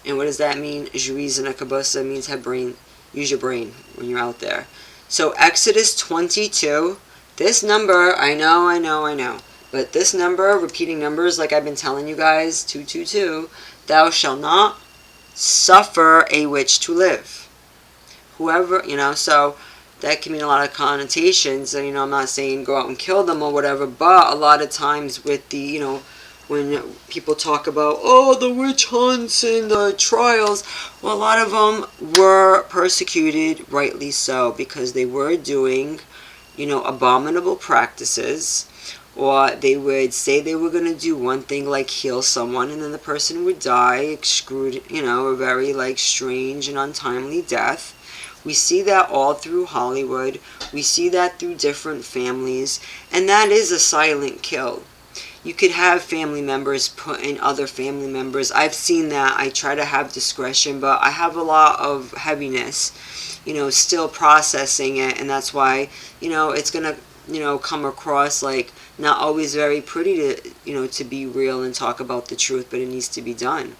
And what does that mean? Juiz na cabeça means have brain. Use your brain when you're out there. So Exodus 22, this number, I know. But this number, repeating numbers like I've been telling you guys, 222, thou shalt not suffer a witch to live. Whoever, so that can mean a lot of connotations. And, I'm not saying go out and kill them or whatever, but a lot of times with the, when people talk about, the witch hunts and the trials, well, a lot of them were persecuted, rightly so, because they were doing, abominable practices. Or they would say they were going to do one thing like heal someone, and then the person would die, a very strange and untimely death. We see that all through Hollywood. We see that through different families. And that is a silent kill. You could have family members putting other family members. I've seen that. I try to have discretion, but I have a lot of heaviness, still processing it. And that's why, it's going to, come across like not always very pretty to, to be real and talk about the truth, but it needs to be done.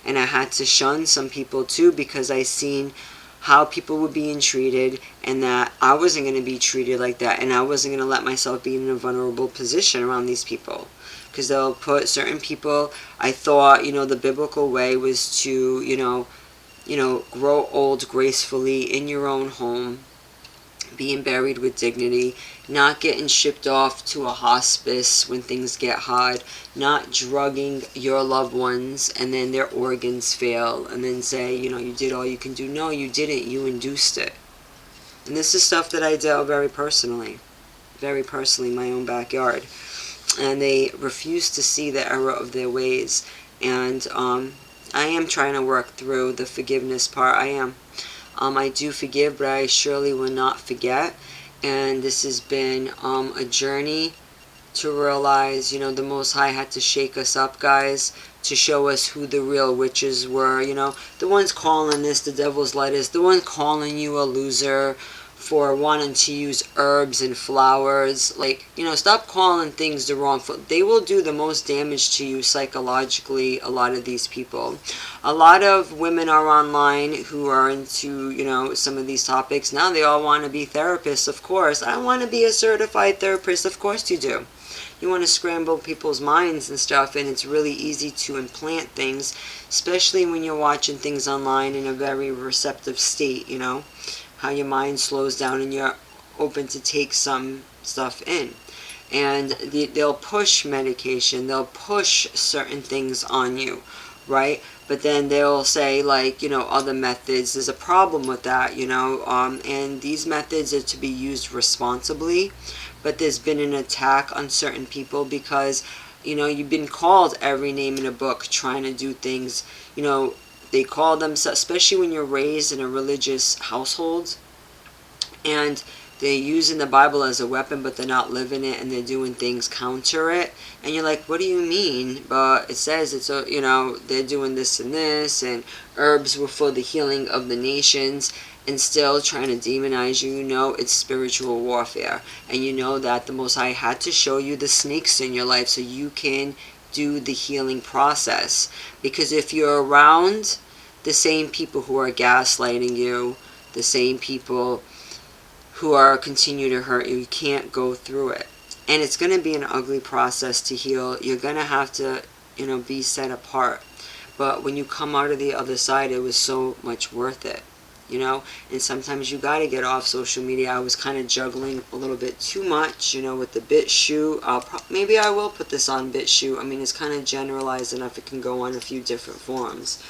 And I had to shun some people too, because I seen how people were being treated, and that I wasn't going to be treated like that, and I wasn't going to let myself be in a vulnerable position around these people. Because they'll put certain people, I thought, the biblical way was to, grow old gracefully in your own home, being buried with dignity, not getting shipped off to a hospice when things get hard, not drugging your loved ones and then their organs fail and then say, you did all you can do. No, you didn't. You induced it. And this is stuff that I dealt very personally in my own backyard. And they refuse to see the error of their ways. And I am trying to work through the forgiveness part. I do forgive, but I surely will not forget. And this has been a journey to realize, the Most High had to shake us up, guys, to show us who the real witches were. The ones calling this the devil's lettuce, the ones calling you a loser for wanting to use herbs and flowers. Stop calling things the wrong foot. They will do the most damage to you psychologically, a lot of these people. A lot of women are online who are into, some of these topics. Now they all want to be therapists, of course. I want to be a certified therapist, of course you do. You want to scramble people's minds and stuff, and it's really easy to implant things, especially when you're watching things online in a very receptive state, how your mind slows down and you're open to take some stuff in. And they'll push medication, they'll push certain things on you, right? But then they'll say, other methods. There's a problem with that, and these methods are to be used responsibly. But there's been an attack on certain people because, you've been called every name in a book trying to do things, they call themselves, especially when you're raised in a religious household, and they're using the Bible as a weapon, but they're not living it, and they're doing things counter it. And you're like, what do you mean? But it says it's they're doing this and this, and herbs were for the healing of the nations, and still trying to demonize you. It's spiritual warfare, and that the Most High had to show you the snakes in your life so you can do the healing process. Because if you're around the same people who are gaslighting you, the same people who are continue to hurt you, you can't go through it. And it's going to be an ugly process to heal. You're going to have to, be set apart. But when you come out of the other side, it was so much worth it. you know. And sometimes you got to get off social media. I was kind of juggling a little bit too much, you know, with the BitChute. Maybe I will put this on BitChute. I mean, it's kind of generalized enough. It can go on a few different forms.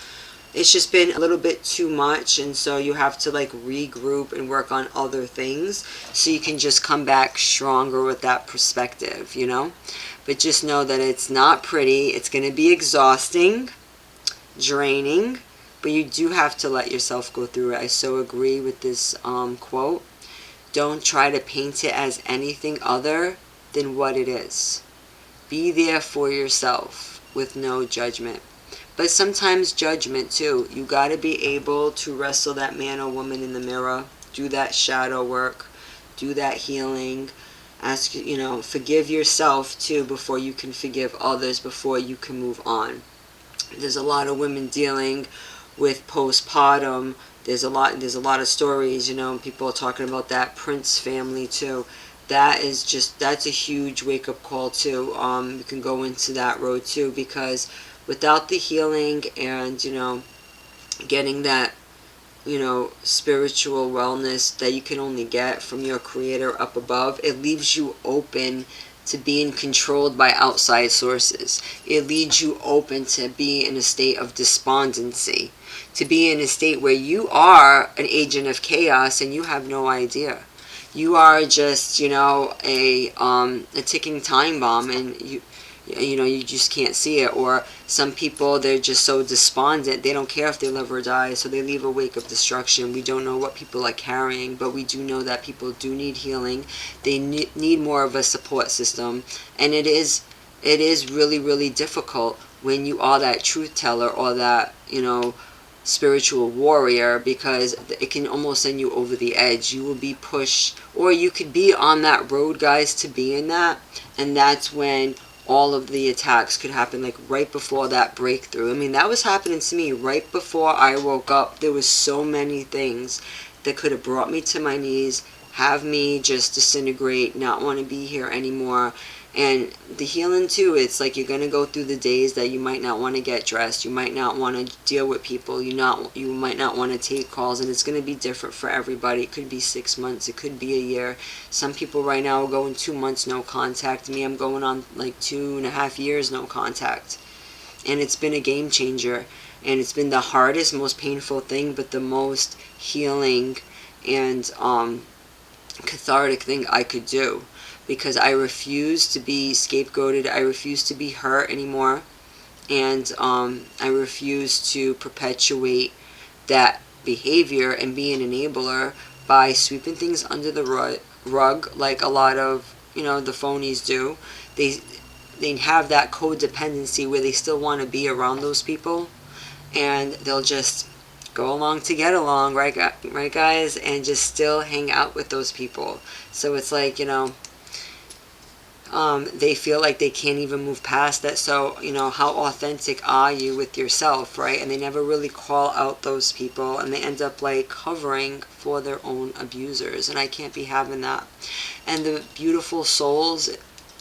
It's just been a little bit too much, and so you have to like regroup and work on other things so you can just come back stronger with that perspective, you know. But just know that it's not pretty. It's going to be exhausting, draining, but you do have to let yourself go through it. I so agree with this quote. Don't try to paint it as anything other than what it is. Be there for yourself with no judgment. But sometimes judgment too. You got to be able to wrestle that man or woman in the mirror, do that shadow work, do that healing. Ask, you know, forgive yourself too before you can forgive others, before you can move on. There's a lot of women dealing with postpartum. There's a lot of stories, you know, people are talking about that Prince family too. That's a huge wake-up call too. You can go into that road too, because without the healing and, you know, getting that, you know, spiritual wellness that you can only get from your creator up above, it leaves you open to being controlled by outside sources. It leads you open to be in a state of despondency, to be in a state where you are an agent of chaos and you have no idea. You are just, you know, a ticking time bomb, and you know, you just can't see it. Or some people, they're just so despondent, they don't care if they live or die, so they leave a wake of destruction. We don't know what people are carrying, but we do know that people do need healing. They need more of a support system, and it is really, really difficult when you are that truth teller or that, you know, spiritual warrior, because it can almost send you over the edge. You will be pushed, or you could be on that road, guys, to be in that, and that's when all of the attacks could happen, like right before that breakthrough. I mean, that was happening to me right before I woke up. There was so many things that could have brought me to my knees, have me just disintegrate, not want to be here anymore. And the healing too, it's like you're going to go through the days that you might not want to get dressed, you might not want to deal with people, you might not want to take calls, and it's going to be different for everybody. It could be 6 months, it could be a year. Some people right now are going 2 months no contact. Me, I'm going on like 2.5 years no contact. And it's been a game changer, and it's been the hardest, most painful thing, but the most healing and cathartic thing I could do. Because I refuse to be scapegoated, I refuse to be hurt anymore, and I refuse to perpetuate that behavior and be an enabler by sweeping things under the rug like a lot of, you know, the phonies do. They have that codependency where they still want to be around those people, and they'll just go along to get along, right guys, and just still hang out with those people. So it's like, you know, they feel like they can't even move past that. So, you know, how authentic are you with yourself, right? And they never really call out those people, and they end up like covering for their own abusers, and I can't be having that. And the beautiful souls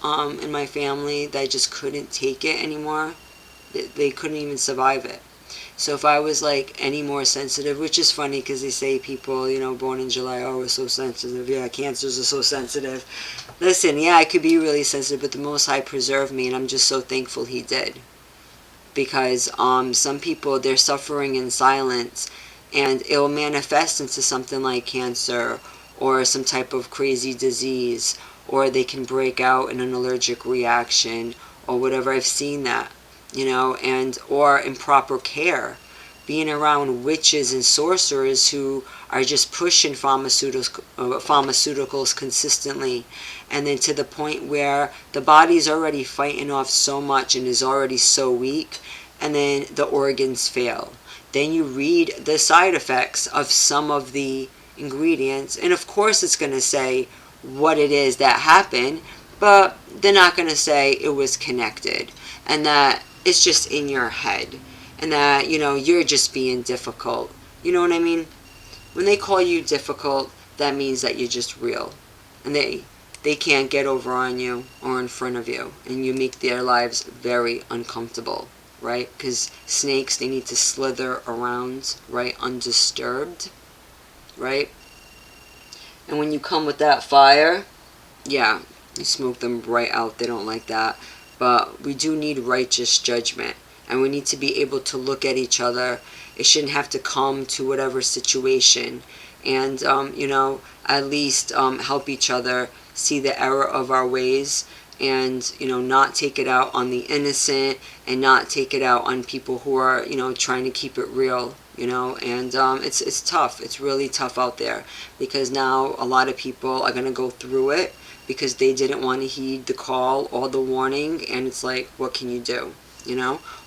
in my family that just couldn't take it anymore, they couldn't even survive it. So if I was like any more sensitive, which is funny because they say people, you know, born in July, oh, we're so sensitive. Yeah, cancers are so sensitive. Listen, yeah, I could be really sensitive, but the Most High preserved me, and I'm just so thankful He did. Because some people, they're suffering in silence, and it will manifest into something like cancer or some type of crazy disease, or they can break out in an allergic reaction or whatever. I've seen that, you know, and or improper care, being around witches and sorcerers who are just pushing pharmaceuticals consistently, and then to the point where the body's already fighting off so much and is already so weak, and then the organs fail. Then you read the side effects of some of the ingredients, and of course it's going to say what it is that happened, but they're not going to say it was connected, and that it's just in your head, and that, you know, you're just being difficult. You know what I mean? When they call you difficult, that means that you're just real, and they can't get over on you or in front of you, and you make their lives very uncomfortable, right? Because snakes, they need to slither around, right, undisturbed. right? And when you come with that fire, yeah, you smoke them right out. They don't like that. But we do need righteous judgment. And we need to be able to look at each other. It shouldn't have to come to whatever situation. And, at least help each other see the error of our ways. And, not take it out on the innocent. And not take it out on people who are, trying to keep it real. And it's tough. It's really tough out there. Because now a lot of people are going to go through it because they didn't want to heed the call or the warning, and it's like, what can you do?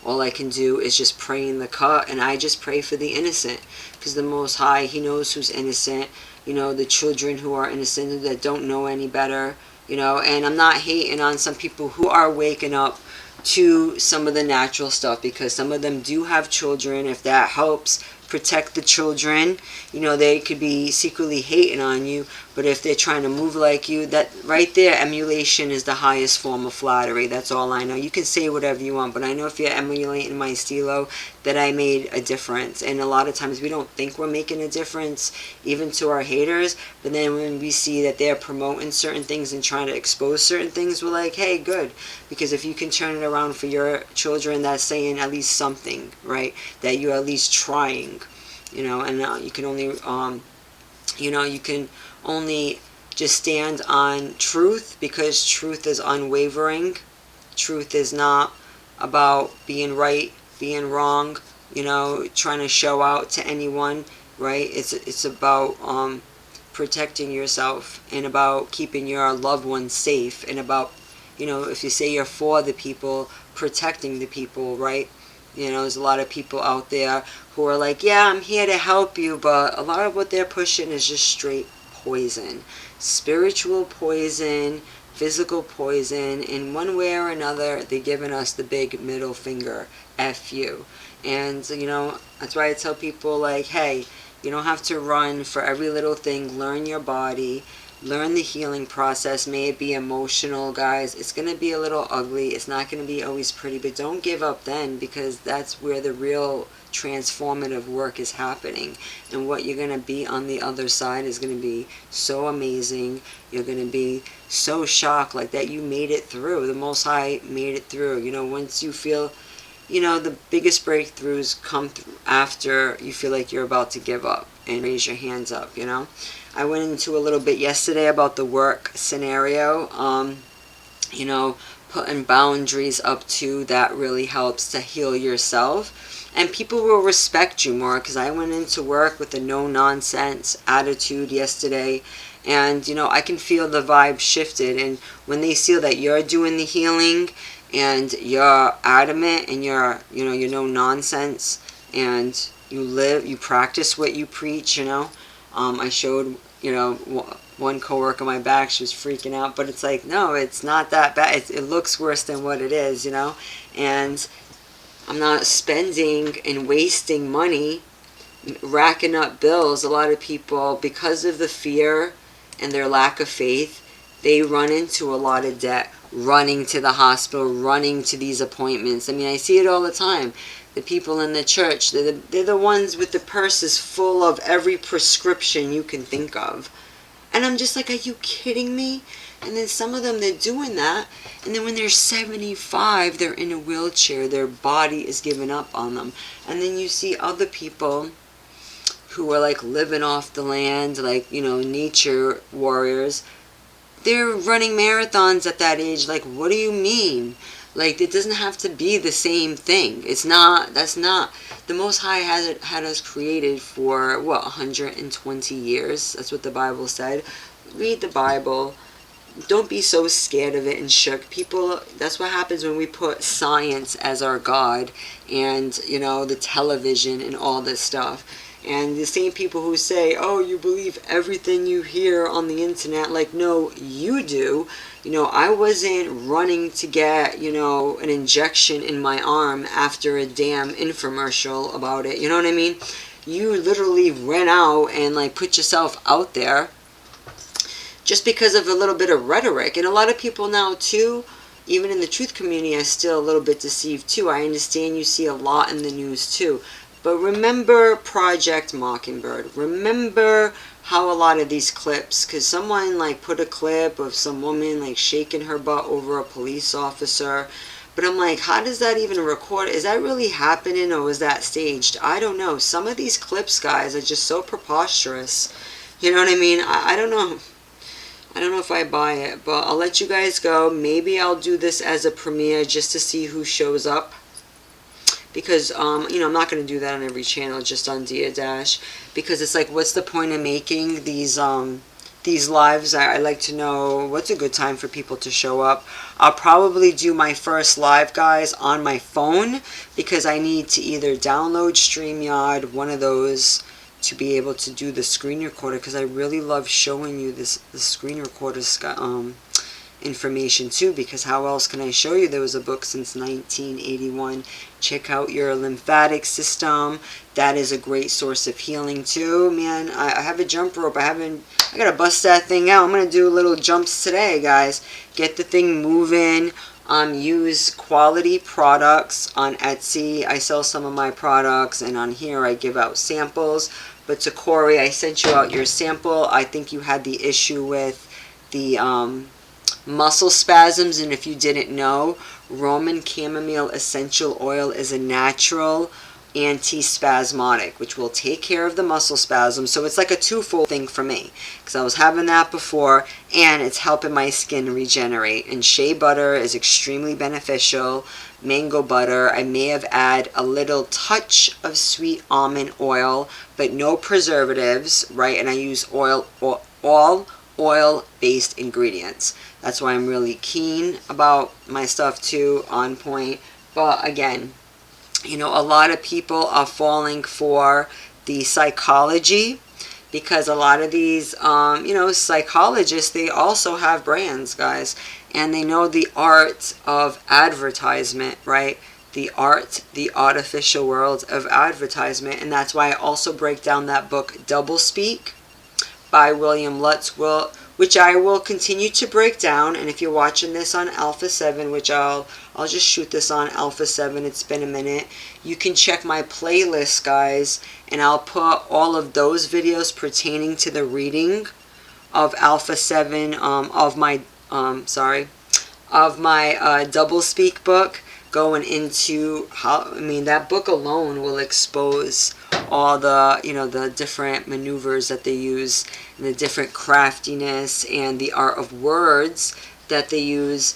All I can do is just pray in the cut, and I just pray for the innocent, because the Most High, He knows who's innocent, the children who are innocent that don't know any better, and I'm not hating on some people who are waking up to some of the natural stuff, because some of them do have children. If that helps protect the children, they could be secretly hating on you, but if they're trying to move like you, that right there, emulation is the highest form of flattery. That's all I know. You can say whatever you want, but I know if you're emulating my stilo, that I made a difference. And a lot of times we don't think we're making a difference, even to our haters, but then when we see that they're promoting certain things and trying to expose certain things, we're like, hey, good, because if you can turn it around for your children, that's saying at least something, right? That you're at least trying, and you can only, you can only just stand on truth, because truth is unwavering. Truth is not about being right, being wrong, trying to show out to anyone, right? It's about protecting yourself, and about keeping your loved ones safe, and about, if you say you're for the people, protecting the people, right? There's a lot of people out there who are like, yeah, I'm here to help you, but a lot of what they're pushing is just straight poison. Spiritual poison, physical poison. In one way or another, they're giving us the big middle finger, F you. And, that's why I tell people, like, hey, you don't have to run for every little thing. Learn your body. Learn the healing process. May it be emotional, guys. It's going to be a little ugly. It's not going to be always pretty, but don't give up then, because that's where the real transformative work is happening. And what you're going to be on the other side is going to be so amazing. You're going to be so shocked, like, that you made it through. The Most High made it through. Once you feel, the biggest breakthroughs come after you feel like you're about to give up and raise your hands up, I went into a little bit yesterday about the work scenario. Putting boundaries up to that really helps to heal yourself. And people will respect you more, because I went into work with a no-nonsense attitude yesterday. And, I can feel the vibe shifted. And when they see that you're doing the healing, and you're adamant, and you're no-nonsense, and you practice what you preach, I showed, one coworker my back. She was freaking out, but it's like, no, it's not that bad. It looks worse than what it is, and I'm not spending and wasting money, racking up bills. A lot of people, because of the fear and their lack of faith, they run into a lot of debt, running to the hospital, running to these appointments. I mean, I see it all the time. The people in the church, they're the ones with the purses full of every prescription you can think of. And I'm just like, are you kidding me? And then some of them, they're doing that, and then when they're 75, they're in a wheelchair. Their body is giving up on them. And then you see other people who are like living off the land, like, nature warriors. They're running marathons at that age. Like, what do you mean? Like, it doesn't have to be the same thing. That's not. The Most High had us created for, 120 years? That's what the Bible said. Read the Bible. Don't be so scared of it and shook. People, that's what happens when we put science as our God, and, the television and all this stuff. And the same people who say, oh, you believe everything you hear on the internet, like, no, you do. I wasn't running to get, an injection in my arm after a damn infomercial about it. You know what I mean? You literally ran out and, like, put yourself out there just because of a little bit of rhetoric. And a lot of people now, too, even in the truth community, are still a little bit deceived, too. I understand you see a lot in the news, too. But remember Project Mockingbird. Remember how a lot of these clips, because someone like put a clip of some woman like shaking her butt over a police officer. But I'm like, how does that even record? Is that really happening, or was that staged? I don't know. Some of these clips, guys, are just so preposterous. You know what I mean? I don't know. I don't know if I buy it, but I'll let you guys go. Maybe I'll do this as a premiere just to see who shows up. Because, you know, I'm not going to do that on every channel, just on Dia Dash. Because it's like, what's the point of making these lives? I like to know what's a good time for people to show up. I'll probably do my first live, guys, on my phone. Because I need to either download StreamYard, one of those, to be able to do the screen recorder, because I really love showing you the screen recorder information too, because how else can I show you? There was a book since 1981. Check out your lymphatic system. That is a great source of healing too. Man, I have a jump rope. I gotta bust that thing out. I'm gonna do little jumps today, guys. Get the thing moving. Use quality products on Etsy. I sell some of my products, and on here I give out samples. But to Corey, I sent you out your sample. I think you had the issue with the muscle spasms, and if you didn't know, Roman chamomile essential oil is a natural anti-spasmodic, which will take care of the muscle spasms. So it's like a twofold thing for me, because I was having that before, and it's helping my skin regenerate. And shea butter is extremely beneficial. Mango butter, I may have added a little touch of sweet almond oil, but no preservatives, right? And I use all oil-based ingredients. That's why I'm really keen about my stuff too, on point. But again, you know, a lot of people are falling for the psychology, because a lot of these, you know, psychologists, they also have brands, guys. And they know the art of advertisement, right? The artificial world of advertisement. And that's why I also break down that book, Doublespeak, by William Lutz, which I will continue to break down. And if you're watching this on Alpha 7, which I'll just shoot this on Alpha 7, it's been a minute, you can check my playlist, guys, and I'll put all of those videos pertaining to the reading of Alpha 7, of my Doublespeak book, going into how, I mean, that book alone will expose all the, you know, the different maneuvers that they use, and the different craftiness and the art of words that they use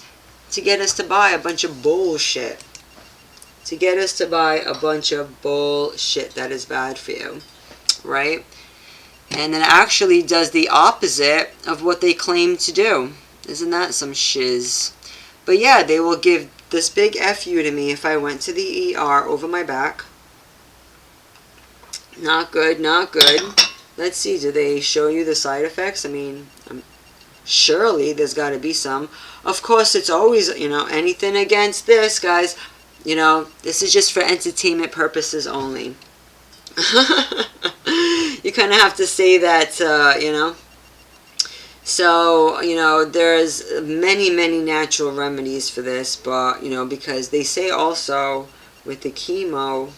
to get us to buy a bunch of bullshit. To get us to buy a bunch of bullshit that is bad for you, right? And then actually does the opposite of what they claim to do. Isn't that some shiz? But yeah, they will give this big FU to me if I went to the ER over my back. Not good, not good. Let's see, do they show you the side effects? I mean, surely there's got to be some. Of course, it's always, you know, anything against this, guys. You know, this is just for entertainment purposes only. You kind of have to say that, you know. So, you know, there's many, many natural remedies for this, but, you know, because they say also with the chemo,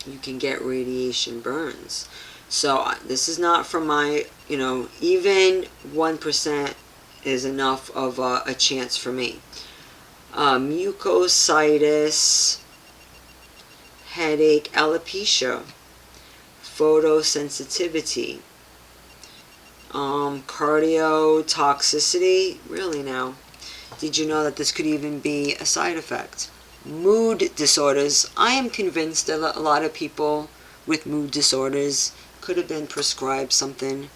you can get radiation burns. So, this is not from my, you know, even 1% is enough of a chance for me. Mucositis, headache, alopecia, photosensitivity, cardiotoxicity. Really now? Did you know that this could even be a side effect? Mood disorders. I am convinced that a lot of people with mood disorders could have been prescribed something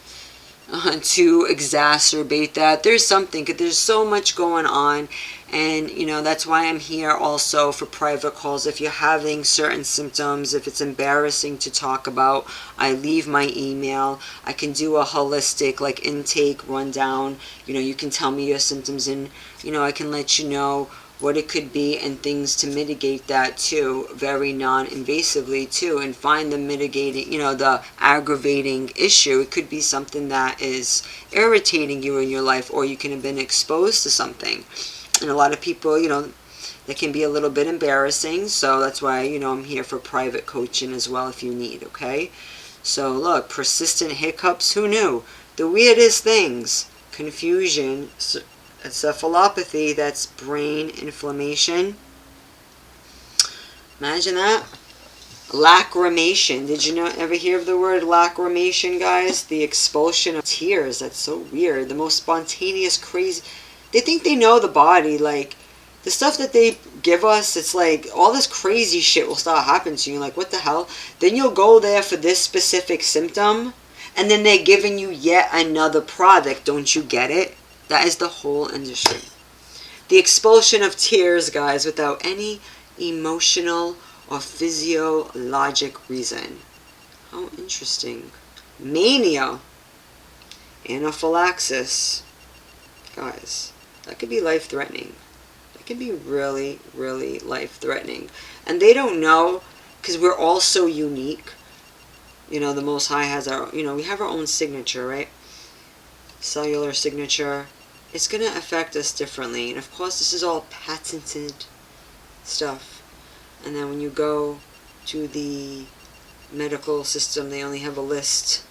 to exacerbate that. There's something, there's so much going on, and you know, that's why I'm here also for private calls. If you're having certain symptoms, if it's embarrassing to talk about, I leave my email. I can do a holistic like intake rundown. You know, you can tell me your symptoms, and you know, I can let you know what it could be and things to mitigate that too, very non-invasively too, and find the mitigating, you know, the aggravating issue. It could be something that is irritating you in your life, or you can have been exposed to something. And a lot of people, you know, that can be a little bit embarrassing. So that's why, I'm here for private coaching as well if you need, okay? So look, persistent hiccups, who knew? The weirdest things, confusion, encephalopathy, that's brain inflammation. Imagine that. Lacrimation. Did you ever hear of the word lacrimation, guys? The expulsion of tears. That's so weird. The most spontaneous, crazy. They think they know the body. Like, the stuff that they give us, it's like all this crazy shit will start happening to you. Like, what the hell? Then you'll go there for this specific symptom, and then they're giving you yet another product. Don't you get it? That is the whole industry. The expulsion of tears, guys, without any emotional or physiologic reason. How interesting. Mania. Anaphylaxis. Guys, that could be life-threatening. That could be really, really life-threatening. And they don't know, because we're all so unique. The Most High has our, we have our own signature, right? Cellular signature. It's going to affect us differently. And of course, this is all patented stuff. And then when you go to the medical system, they only have a list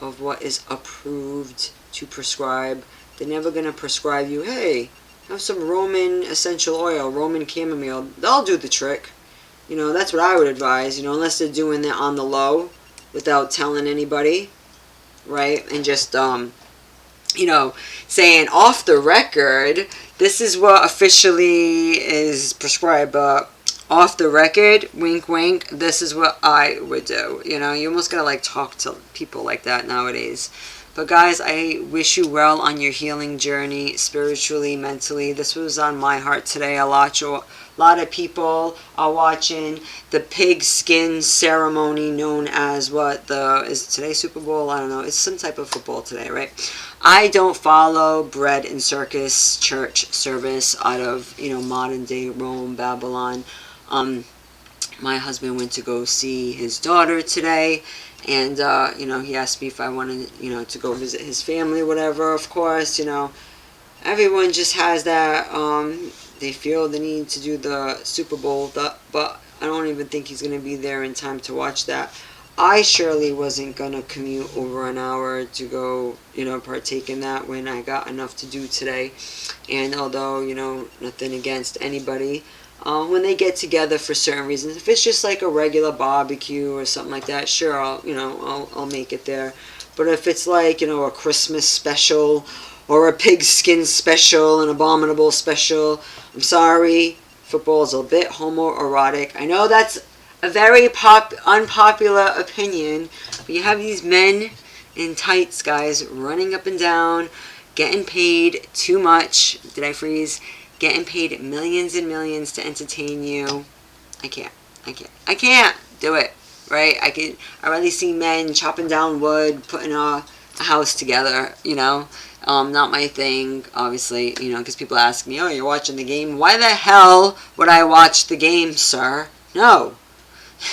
of what is approved to prescribe. They're never going to prescribe you, hey, have some Roman essential oil, Roman chamomile. They'll do the trick. That's what I would advise, unless they're doing it on the low without telling anybody, right? And just, saying off the record, this is what officially is prescribed, off the record, wink wink, this is what I would do. You almost gotta like talk to people like that nowadays. But guys, I wish you well on your healing journey, spiritually, mentally. This was on my heart today. A lot of people are watching the pig skin ceremony known as is today Super Bowl? I don't know. It's some type of football today, right? I don't follow bread and circus church service out of, modern day Rome, Babylon. My husband went to go see his daughter today, and, he asked me if I wanted, to go visit his family, whatever. Of course, everyone just has that, they feel the need to do the Super Bowl, but I don't even think he's going to be there in time to watch that. I surely wasn't going to commute over an hour to go, partake in that when I got enough to do today. And although, nothing against anybody, when they get together for certain reasons, if it's just like a regular barbecue or something like that, sure, I'll make it there. But if it's like, a Christmas special or a pig skin special, an abominable special, I'm sorry, football's a bit homoerotic. I know that's a very unpopular opinion, but you have these men in tights, guys, running up and down, getting paid too much. Did I freeze? Getting paid millions and millions to entertain you. I can't do it, right? I already see men chopping down wood, putting a house together, not my thing, obviously, because people ask me, oh, you're watching the game? Why the hell would I watch the game, sir? No.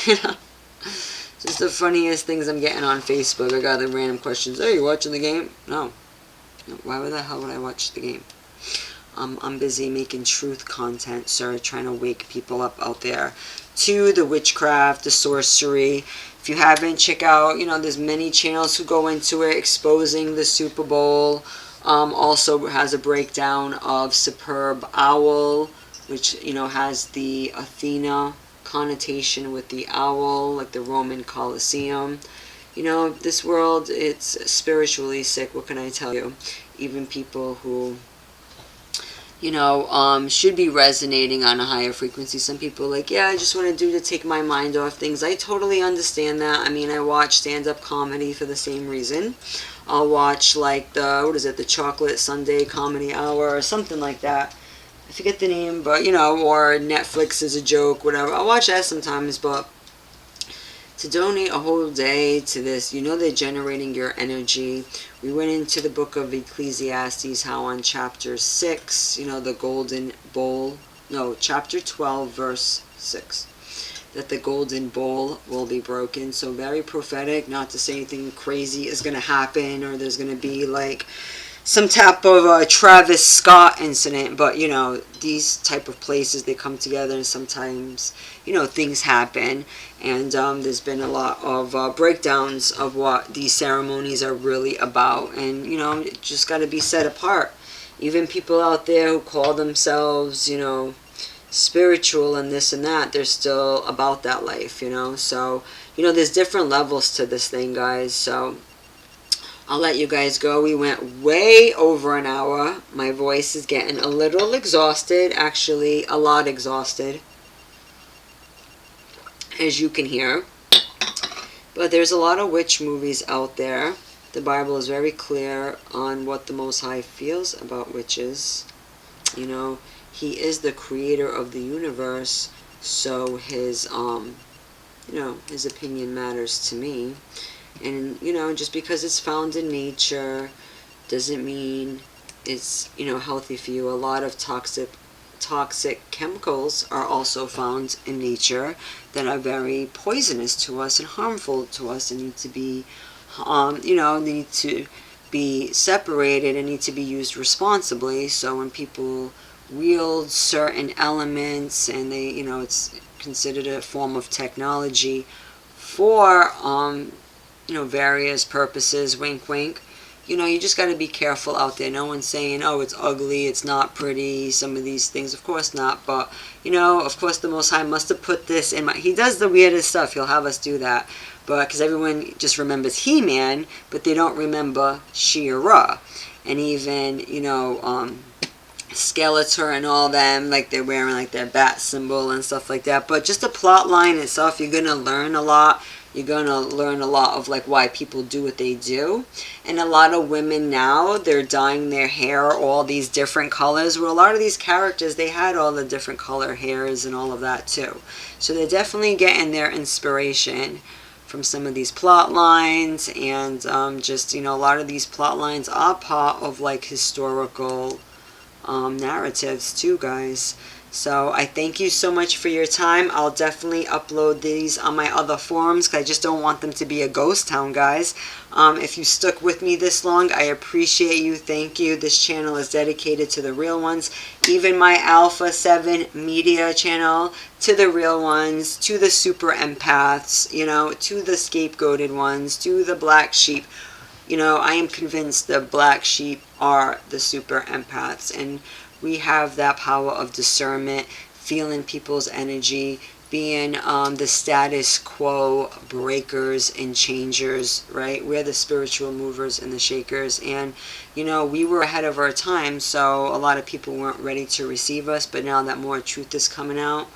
Just the funniest things I'm getting on Facebook. I got the random questions, oh, you watching the game? No. Why the hell would I watch the game? I'm busy making truth content, sir, trying to wake people up out there to the witchcraft, the sorcery. If you haven't, check out, there's many channels who go into it, exposing the Super Bowl. Also has a breakdown of Superb Owl, which, has the Athena connotation with the owl, like the Roman Colosseum. This world, it's spiritually sick, what can I tell you? Even people who should be resonating on a higher frequency. Some people are like, yeah, I just want to do to take my mind off things. I totally understand that. I mean, I watch stand-up comedy for the same reason. I'll watch, like, the Chocolate Sunday Comedy Hour or something like that. I forget the name, but, or Netflix is a joke, whatever. I'll watch that sometimes, but to donate a whole day to this, they're generating your energy. We went into the book of Ecclesiastes, how on chapter 6, the golden bowl, chapter 12, verse 6, that the golden bowl will be broken. So very prophetic, not to say anything crazy is going to happen, or there's going to be, like, some type of Travis Scott incident, but you know, these type of places, they come together, and sometimes, you know, things happen, and there's been a lot of breakdowns of what these ceremonies are really about, and you know, it just got to be set apart. Even people out there who call themselves, you know, spiritual and this and that, they're still about that life, you know. So, you know, there's different levels to this thing, guys. So I'll let you guys go. We went way over an hour. My voice is getting a little exhausted, actually a lot exhausted, as you can hear. But there's a lot of witch movies out there. The Bible is very clear on what the Most High feels about witches. You know, He is the creator of the universe, so his you know, his opinion matters to me. And you know, just because it's found in nature doesn't mean it's, you know, healthy for you. A lot of toxic chemicals are also found in nature that are very poisonous to us and harmful to us, and need to be you know, need to be separated and need to be used responsibly. So when people wield certain elements, and they, you know, it's considered a form of technology for you know, various purposes, wink wink, you know, you just got to be careful out there. No one's saying, oh, it's ugly, it's not pretty, some of these things, of course not. But you know, of course the Most High must have put this in my, He does the weirdest stuff. He'll have us do that, but because everyone just remembers He-Man, but they don't remember She-Ra. And even, you know, Skeletor and all them, like they're wearing like their bat symbol and stuff like that. But just the plot line itself, you're gonna learn a lot. You're gonna learn a lot of like why people do what they do. And a lot of women now, they're dyeing their hair all these different colors. Well, a lot of these characters, they had all the different color hairs and all of that too. So they're definitely getting their inspiration from some of these plot lines, and just, you know, a lot of these plot lines are part of like historical narratives too, guys. So I thank you so much for your time. I'll definitely upload these on my other forums, because I just don't want them to be a ghost town, guys. If you stuck with me this long, I appreciate you. Thank you. This channel is dedicated to the real ones. Even my Alpha 7 media channel, to the real ones, to the super empaths, you know, to the scapegoated ones, to the black sheep. You know, I am convinced the black sheep are the super empaths, and we have that power of discernment, feeling people's energy, being the status quo breakers and changers, right? We're the spiritual movers and the shakers. And, you know, we were ahead of our time, so a lot of people weren't ready to receive us, but now that more truth is coming out,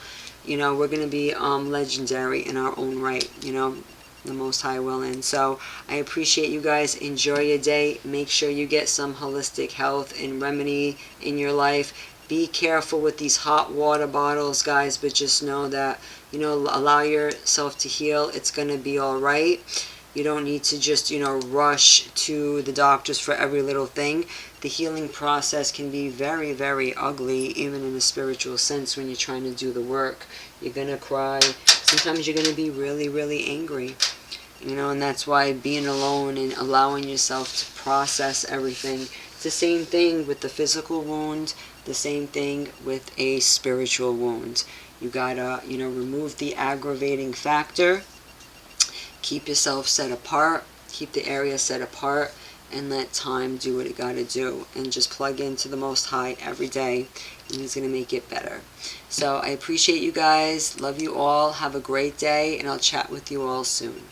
you know, we're going to be legendary in our own right, you know, the Most High willing. So I appreciate you guys. Enjoy your day. Make sure you get some holistic health and remedy in your life. Be careful with these hot water bottles, guys, but just know that, you know, allow yourself to heal. It's going to be all right. You don't need to just, you know, rush to the doctors for every little thing. The healing process can be very, very ugly, even in a spiritual sense, when you're trying to do the work. You're going to cry. Sometimes you're going to be really, really angry. You know, and that's why being alone and allowing yourself to process everything. It's the same thing with the physical wound, the same thing with a spiritual wound. You gotta, you know, remove the aggravating factor. Keep yourself set apart. Keep the area set apart. And let time do what it gotta do. And just plug into the Most High every day. And He's gonna make it better. So I appreciate you guys. Love you all. Have a great day. And I'll chat with you all soon.